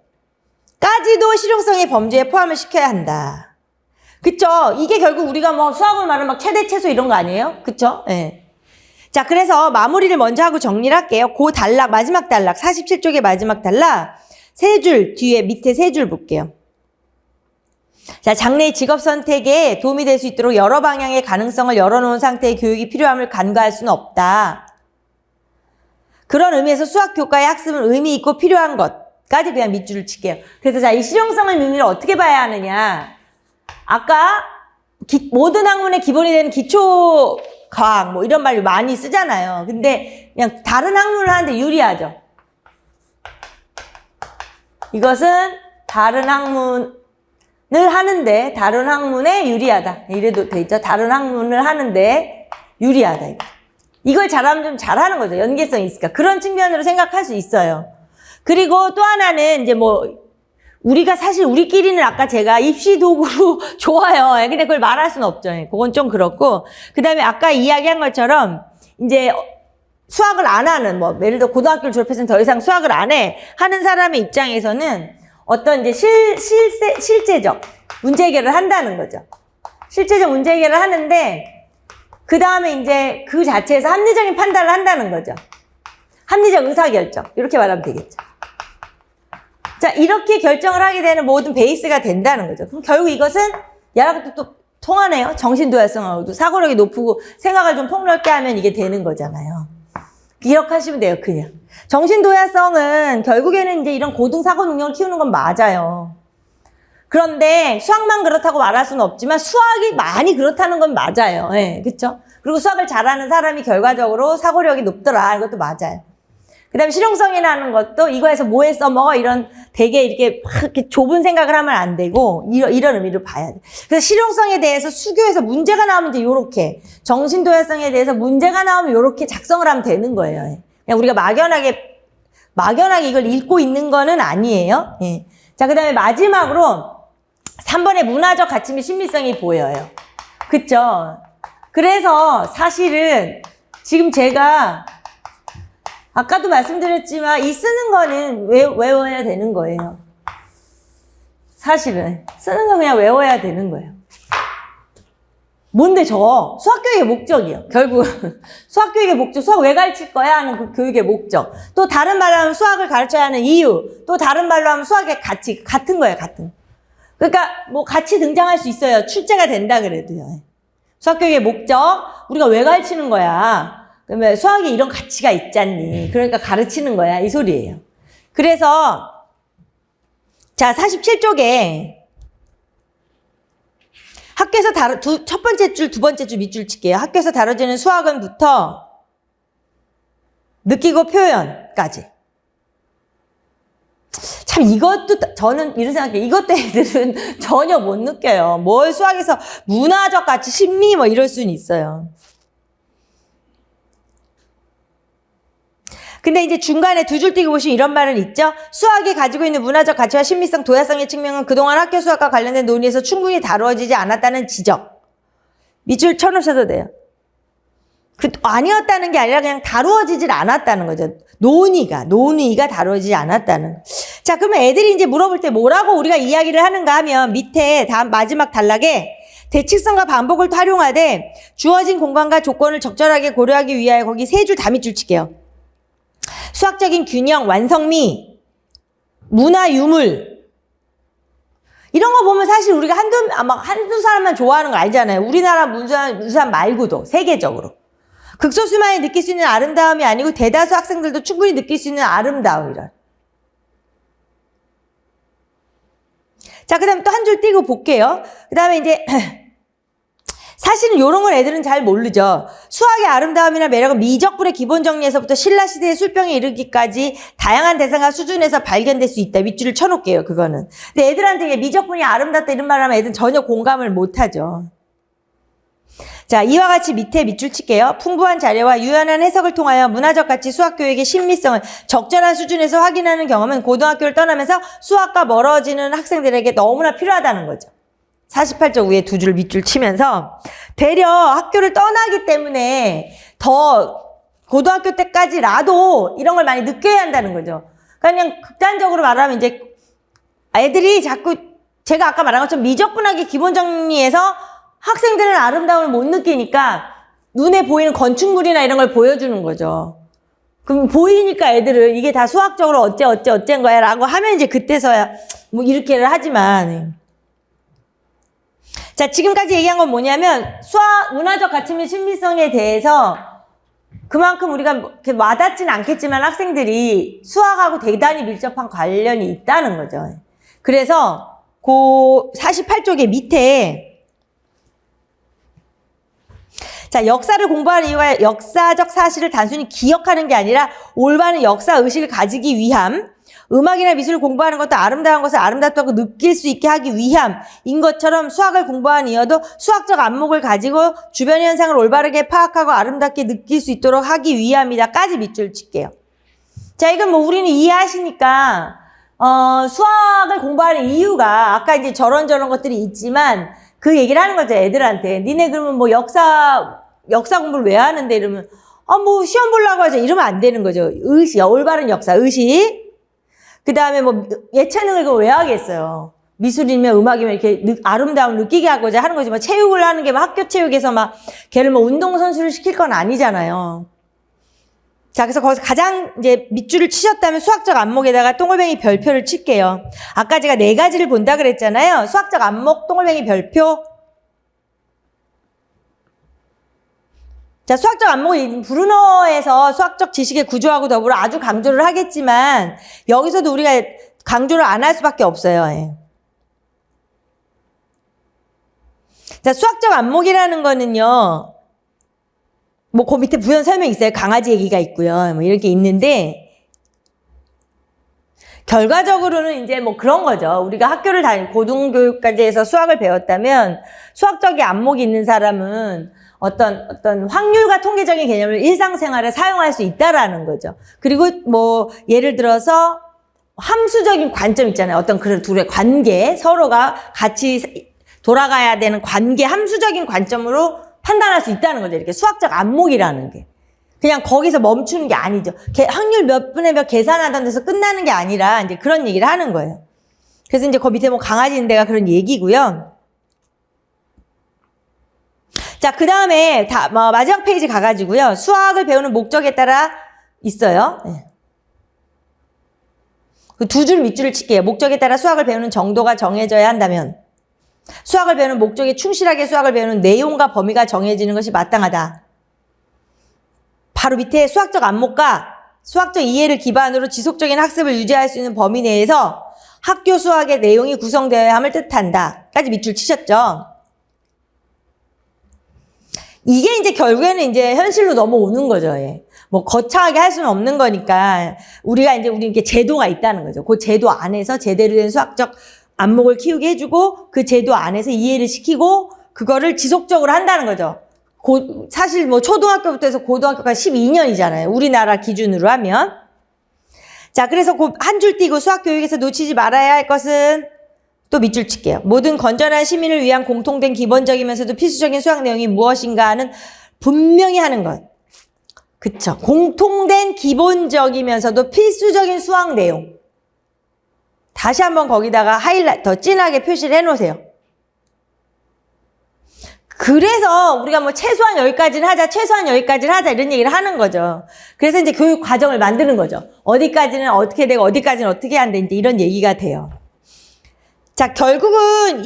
실용성의 범주에 포함을 시켜야 한다. 그쵸? 이게 결국 우리가 뭐 수학을 말하면 막 최대 최소 이런 거 아니에요? 그쵸? 예. 네. 자, 그래서 마무리를 먼저 하고 정리를 할게요. 그 단락, 마지막 단락, 47쪽의 마지막 단락, 세 줄, 뒤에 밑에 세 줄 볼게요. 자, 장래의 직업 선택에 도움이 될 수 있도록 여러 방향의 가능성을 열어놓은 상태의 교육이 필요함을 간과할 수는 없다. 그런 의미에서 수학 교과의 학습은 의미 있고 필요한 것까지 그냥 밑줄을 칠게요. 그래서 자, 이 실용성의 의미를 어떻게 봐야 하느냐. 아까 모든 학문의 기본이 되는 기초 과학 뭐 이런 말 많이 쓰잖아요. 근데 그냥 다른 학문을 하는데 유리하죠. 이것은 다른 학문을 하는데 다른 학문에 유리하다. 이래도 되죠. 다른 학문을 하는데 유리하다. 이걸 잘하면 좀 잘하는 거죠. 연계성이 있으니까. 그런 측면으로 생각할 수 있어요. 그리고 또 하나는 이제 뭐 우리가 사실 우리끼리는 아까 제가 입시 도구로 좋아요. 근데 그걸 말할 수는 없죠. 그건 좀 그렇고. 그 다음에 아까 이야기한 것처럼 이제 수학을 안 하는 뭐 예를 들어 고등학교를 졸업해서는 더 이상 수학을 안 해 하는 사람의 입장에서는 어떤 이제 실제적 문제 해결을 한다는 거죠. 실제적 문제 해결을 하는데 그 다음에 이제 그 자체에서 합리적인 판단을 한다는 거죠. 합리적 의사결정. 이렇게 말하면 되겠죠. 자, 이렇게 결정을 하게 되는 모든 베이스가 된다는 거죠. 그럼 결국 이것은 여러분도 또 통하네요. 정신도야성하고도 사고력이 높고 생각을 좀 폭넓게 하면 이게 되는 거잖아요. 기억하시면 돼요, 그냥. 정신도야성은 결국에는 이제 이런 고등사고 능력을 키우는 건 맞아요. 그런데 수학만 그렇다고 말할 수는 없지만 수학이 많이 그렇다는 건 맞아요. 예, 그쵸? 그리고 수학을 잘하는 사람이 결과적으로 사고력이 높더라. 이것도 맞아요. 그 다음에 실용성이라는 것도 이거에서 뭐에 써먹어? 이런 되게 이렇게 막 이렇게 좁은 생각을 하면 안 되고 이런 의미로 봐야 돼. 그래서 실용성에 대해서 수교에서 문제가 나오면 이제 요렇게 정신도야성에 대해서 문제가 나오면 요렇게 작성을 하면 되는 거예요. 그냥 우리가 막연하게 이걸 읽고 있는 거는 아니에요. 예. 자, 그 다음에 마지막으로 3번의 문화적 가치 및 신비성이 보여요. 그쵸? 그래서 사실은 지금 제가 아까도 말씀드렸지만 이 쓰는 거는 외워야 되는 거예요. 사실은 쓰는 거 그냥 외워야 되는 거예요. 뭔데 저거? 수학교육의 목적이요. 결국 수학교육의 목적, 수학 왜 가르칠 거야 하는 그 교육의 목적. 또 다른 말로 하면 수학을 가르쳐야 하는 이유. 또 다른 말로 하면 수학의 가치. 같은 거예요, 같은. 그러니까 뭐 같이 등장할 수 있어요. 출제가 된다 그래도요. 수학교육의 목적, 우리가 왜 가르치는 거야? 그러면 수학에 이런 가치가 있잖니. 그러니까 가르치는 거야. 이 소리예요. 그래서 자 47쪽에 학교에서 첫 번째 줄, 두 번째 줄 밑줄 칠게요. 학교에서 다뤄지는 수학은부터 느끼고 표현까지. 참 이것도 저는 이런 생각해요. 이것도 애들은 전혀 못 느껴요. 뭘 수학에서 문화적 가치, 심리 뭐 이럴 수는 있어요. 근데 이제 중간에 두 줄 띄고 보시면 이런 말은 있죠. 수학이 가지고 있는 문화적 가치와 신비성, 도야성의 측면은 그동안 학교 수학과 관련된 논의에서 충분히 다루어지지 않았다는 지적. 밑줄 쳐놓으셔도 돼요. 아니었다는 게 아니라 그냥 다루어지질 않았다는 거죠. 논의가 다루어지지 않았다는. 자, 그러면 애들이 이제 물어볼 때 뭐라고 우리가 이야기를 하는가 하면 밑에 다음 마지막 단락에 대칭성과 반복을 활용하되 주어진 공간과 조건을 적절하게 고려하기 위하여 거기 세 줄 다 밑줄 칠게요. 수학적인 균형, 완성미, 문화 유물. 이런 거 보면 사실 우리가 한두 사람만 좋아하는 거 알잖아요. 우리나라 문산 말고도 세계적으로. 극소수만이 느낄 수 있는 아름다움이 아니고 대다수 학생들도 충분히 느낄 수 있는 아름다움이라. 자, 그 다음에 또 한 줄 띄고 볼게요. 그 다음에 이제 사실은 이런 걸 애들은 잘 모르죠. 수학의 아름다움이나 매력은 미적분의 기본 정리에서부터 신라시대의 술병에 이르기까지 다양한 대상과 수준에서 발견될 수 있다. 밑줄을 쳐놓을게요, 그거는. 근데 애들한테 미적분이 아름답다 이런 말을 하면 애들은 전혀 공감을 못하죠. 자, 이와 같이 밑에 밑줄 칠게요. 풍부한 자료와 유연한 해석을 통하여 문화적 가치 수학교육의 신미성을 적절한 수준에서 확인하는 경험은 고등학교를 떠나면서 수학과 멀어지는 학생들에게 너무나 필요하다는 거죠. 48쪽 위에 두 줄 밑줄 치면서 되려 학교를 떠나기 때문에 더 고등학교 때까지라도 이런 걸 많이 느껴야 한다는 거죠. 그냥 극단적으로 말하면 이제 애들이 자꾸 제가 아까 말한 것처럼 미적분하게 기본 정리해서 학생들은 아름다움을 못 느끼니까 눈에 보이는 건축물이나 이런 걸 보여주는 거죠. 그럼 보이니까 애들은 이게 다 수학적으로 어쨌 거야 라고 하면 이제 그때서야 뭐 이렇게를 하지만 자, 지금까지 얘기한 건 뭐냐면 수학, 문화적 가치 및 신비성에 대해서 그만큼 우리가 와닿지는 않겠지만 학생들이 수학하고 대단히 밀접한 관련이 있다는 거죠. 그래서 그 48쪽의 밑에 자, 역사를 공부하는 이유가 역사적 사실을 단순히 기억하는 게 아니라 올바른 역사 의식을 가지기 위함, 음악이나 미술을 공부하는 것도 아름다운 것을 아름답다고 느낄 수 있게 하기 위함인 것처럼 수학을 공부한 이어도 수학적 안목을 가지고 주변 현상을 올바르게 파악하고 아름답게 느낄 수 있도록 하기 위함이다까지 밑줄 칠게요. 자, 이건 뭐 우리는 이해하시니까 수학을 공부하는 이유가 아까 이제 저런 것들이 있지만 그 얘기를 하는 거죠, 애들한테. 니네 그러면 뭐 역사 공부를 왜 하는데 이러면 뭐 시험 보려고 하죠. 이러면 안 되는 거죠. 올바른 역사 의식. 그 다음에 뭐 예체능을 그거 왜 하겠어요. 미술이면 음악이면 이렇게 아름다움을 느끼게 하고자 하는 거지. 뭐 체육을 하는 게 막 학교 체육에서 막 걔를 뭐 운동선수를 시킬 건 아니잖아요. 자, 그래서 거기서 가장 이제 밑줄을 치셨다면 수학적 안목에다가 동글뱅이 별표를 칠게요. 아까 제가 4가지를 본다 그랬잖아요. 수학적 안목, 동글뱅이 별표. 자, 수학적 안목이 브루너에서 수학적 지식의 구조하고 더불어 아주 강조를 하겠지만 여기서도 우리가 강조를 안 할 수밖에 없어요. 예. 자, 수학적 안목이라는 거는요. 뭐 그 밑에 부연 설명 있어요. 강아지 얘기가 있고요. 뭐 이렇게 있는데 결과적으로는 이제 뭐 그런 거죠. 우리가 학교를 고등교육까지 해서 수학을 배웠다면 수학적인 안목이 있는 사람은 어떤 확률과 통계적인 개념을 일상생활에 사용할 수 있다라는 거죠. 그리고 뭐 예를 들어서 함수적인 관점 있잖아요. 어떤 그런 둘의 관계, 서로가 같이 돌아가야 되는 관계, 함수적인 관점으로 판단할 수 있다는 거죠. 이렇게 수학적 안목이라는 게. 그냥 거기서 멈추는 게 아니죠. 확률 몇 분의 몇 계산하던 데서 끝나는 게 아니라 이제 그런 얘기를 하는 거예요. 그래서 이제 그 밑에 뭐 강아지 있는 데가 그런 얘기고요. 자, 그 다음에 마지막 페이지 가가지고요. 수학을 배우는 목적에 따라 있어요. 네. 그 두 줄 밑줄을 칠게요. 목적에 따라 수학을 배우는 정도가 정해져야 한다면 수학을 배우는 목적에 충실하게 수학을 배우는 내용과 범위가 정해지는 것이 마땅하다. 바로 밑에 수학적 안목과 수학적 이해를 기반으로 지속적인 학습을 유지할 수 있는 범위 내에서 학교 수학의 내용이 구성되어야 함을 뜻한다. 까지 밑줄 치셨죠? 이게 이제 결국에는 이제 현실로 넘어오는 거죠. 예. 뭐 거창하게 할 수는 없는 거니까 우리 이렇게 제도가 있다는 거죠. 그 제도 안에서 제대로 된 수학적 안목을 키우게 해주고 그 제도 안에서 이해를 시키고 그거를 지속적으로 한다는 거죠. 사실 뭐 초등학교부터 해서 고등학교까지 12년이잖아요. 우리나라 기준으로 하면. 자, 그래서 한 줄 띄고 수학 교육에서 놓치지 말아야 할 것은 또 밑줄 칠게요. 모든 건전한 시민을 위한 공통된 기본적이면서도 필수적인 수학 내용이 무엇인가 하는 분명히 하는 것. 그쵸. 공통된 기본적이면서도 필수적인 수학 내용. 다시 한번 거기다가 하이라이트 더 진하게 표시를 해놓으세요. 그래서 우리가 뭐 최소한 여기까지는 하자 이런 얘기를 하는 거죠. 그래서 이제 교육 과정을 만드는 거죠. 어디까지는 어떻게 되고 어디까지는 어떻게 해야 되는지 이런 얘기가 돼요. 자, 결국은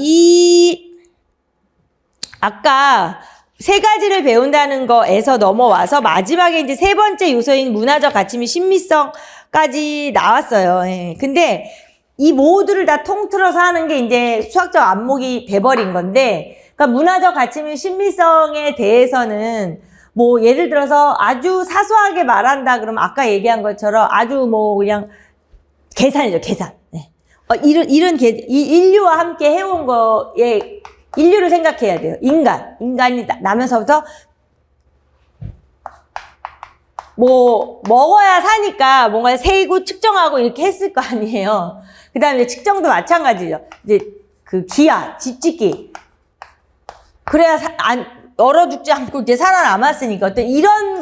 아까 세 가지를 배운다는 거에서 넘어와서 마지막에 이제 세 번째 요소인 문화적 가치 및 신미성까지 나왔어요. 예. 근데 이 모두를 다 통틀어서 하는 게 이제 수학적 안목이 돼버린 건데, 그러니까 문화적 가치 및 신미성에 대해서는 뭐 예를 들어서 아주 사소하게 말한다 그러면 아까 얘기한 것처럼 아주 뭐 그냥 계산이죠, 계산. 네. 인류와 함께 해온 거에 인류를 생각해야 돼요. 인간이 나면서부터 뭐 먹어야 사니까 뭔가 세고 측정하고 이렇게 했을 거 아니에요. 그 다음에 측정도 마찬가지죠. 이제 그 기아, 집 짓기. 그래야 얼어 죽지 않고 이제 살아남았으니까 어떤 이런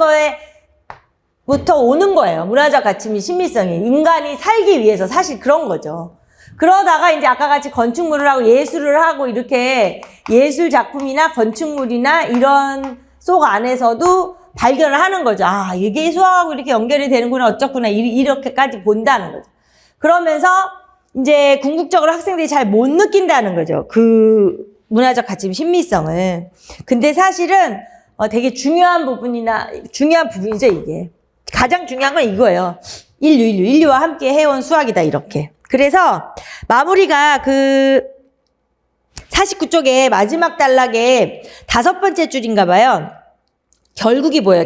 거에부터 오는 거예요. 문화적 가치 및 신미성이. 인간이 살기 위해서 사실 그런 거죠. 그러다가 이제 아까 같이 건축물을 하고 예술을 하고 이렇게 예술 작품이나 건축물이나 이런 속 안에서도 발견을 하는 거죠. 아, 이게 수학하고 이렇게 연결이 되는구나, 어쩌구나, 이렇게까지 본다는 거죠. 그러면서 이제 궁극적으로 학생들이 잘 못 느낀다는 거죠. 그 문화적 가치 및 신미성을. 근데 사실은 되게 중요한 부분이죠, 이게. 가장 중요한 건 이거예요. 인류와 함께 해온 수학이다, 이렇게. 그래서 마무리가 그 49쪽에 마지막 단락에 5번째 줄인가 봐요. 결국이 뭐예요?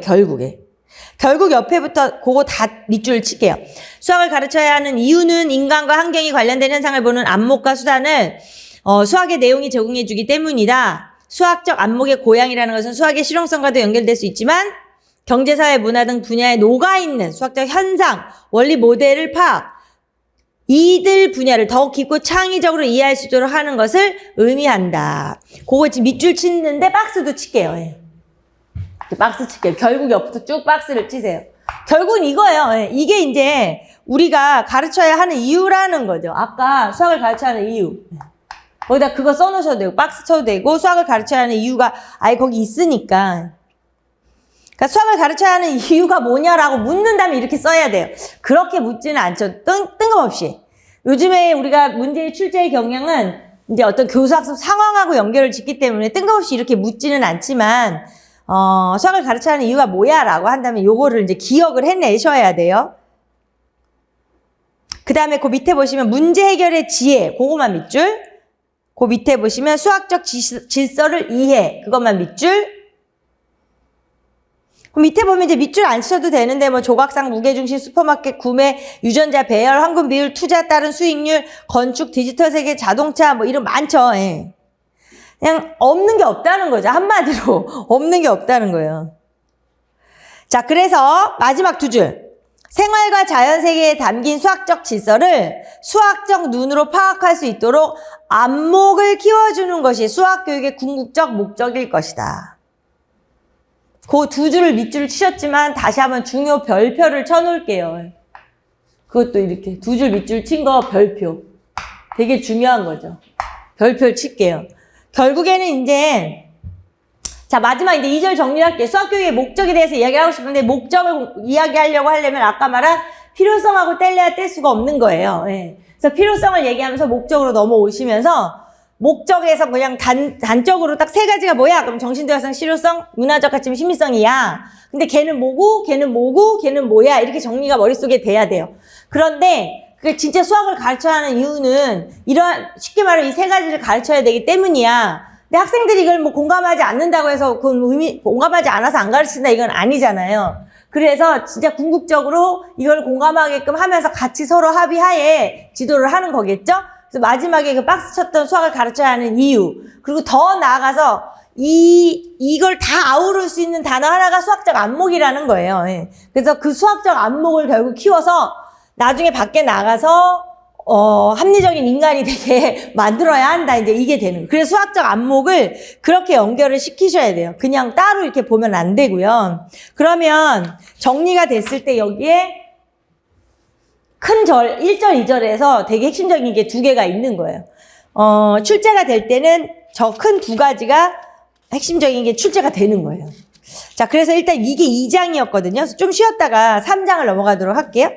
결국 옆에부터 그거 다 밑줄 칠게요. 수학을 가르쳐야 하는 이유는 인간과 환경이 관련된 현상을 보는 안목과 수단을 수학의 내용이 제공해 주기 때문이다. 수학적 안목의 고양이라는 것은 수학의 실용성과도 연결될 수 있지만 경제, 사회, 문화 등 분야에 녹아있는 수학적 현상, 원리 모델을 파악, 이들 분야를 더욱 깊고 창의적으로 이해할 수 있도록 하는 것을 의미한다. 그거 지금 밑줄 치는데 박스도 칠게요. 예. 박스 칠게요. 결국 옆부터 쭉 박스를 치세요. 결국은 이거예요. 예. 이게 이제 우리가 가르쳐야 하는 이유라는 거죠. 아까 수학을 가르쳐야 하는 이유. 거기다 그거 써놓으셔도 되고 박스 쳐도 되고 수학을 가르쳐야 하는 이유가 아예 거기 있으니까. 그러니까 수학을 가르쳐야 하는 이유가 뭐냐라고 묻는다면 이렇게 써야 돼요. 그렇게 묻지는 않죠. 뜬금없이. 요즘에 우리가 문제의 출제의 경향은 이제 어떤 교수학습 상황하고 연결을 짓기 때문에 뜬금없이 이렇게 묻지는 않지만 수학을 가르쳐야 하는 이유가 뭐야? 라고 한다면 요거를 이제 기억을 해내셔야 돼요. 그 다음에 그 밑에 보시면 문제 해결의 지혜, 그거만 밑줄. 그 밑에 보시면 수학적 질서를 이해, 그것만 밑줄. 그 밑에 보면 이제 밑줄 안 치셔도 되는데 뭐 조각상, 무게중심, 슈퍼마켓, 구매, 유전자, 배열, 황금 비율, 투자 따른 수익률, 건축, 디지털 세계, 자동차 뭐 이런 많죠. 예. 그냥 없는 게 없다는 거죠. 한마디로 없는 게 없다는 거예요. 자, 그래서 마지막 두 줄. 생활과 자연세계에 담긴 수학적 질서를 수학적 눈으로 파악할 수 있도록 안목을 키워주는 것이 수학교육의 궁극적 목적일 것이다. 그 두 줄을 밑줄을 치셨지만 다시 한번 중요 별표를 쳐놓을게요. 그것도 이렇게 두 줄 밑줄 친 거 별표. 되게 중요한 거죠. 별표를 칠게요. 결국에는 이제 자, 마지막 이제 2절 정리할게요. 수학교육의 목적에 대해서 이야기하고 싶은데 목적을 이야기하려고 하려면 아까 말한 필요성하고 뗄래야 뗄 수가 없는 거예요. 예. 그래서 필요성을 얘기하면서 목적으로 넘어오시면서 목적에서 그냥 단적으로 딱 세 가지가 뭐야? 그럼 정신대화성, 실효성, 문화적 가치면 심미성이야. 근데 걔는 뭐고, 걔는 뭐고, 걔는 뭐야? 이렇게 정리가 머릿속에 돼야 돼요. 그런데 그게 진짜 수학을 가르쳐야 하는 이유는 이러한 쉽게 말해 이 세 가지를 가르쳐야 되기 때문이야. 근데 학생들이 이걸 뭐 공감하지 않는다고 해서 그 공감하지 않아서 안 가르친다 이건 아니잖아요. 그래서 진짜 궁극적으로 이걸 공감하게끔 하면서 같이 서로 합의하에 지도를 하는 거겠죠? 그래서 마지막에 그 박스 쳤던 수학을 가르쳐야 하는 이유. 그리고 더 나아가서 이걸 다 아우를 수 있는 단어 하나가 수학적 안목이라는 거예요. 예. 그래서 그 수학적 안목을 결국 키워서 나중에 밖에 나가서 합리적인 인간이 되게 만들어야 한다. 이제 이게 되는 거예요. 그래서 수학적 안목을 그렇게 연결을 시키셔야 돼요. 그냥 따로 이렇게 보면 안 되고요. 그러면 정리가 됐을 때 여기에 큰 절, 1절, 2절에서 되게 핵심적인 게 두 개가 있는 거예요. 출제가 될 때는 저 큰 두 가지가 핵심적인 게 출제가 되는 거예요. 자, 그래서 일단 이게 2장이었거든요. 좀 쉬었다가 3장을 넘어가도록 할게요.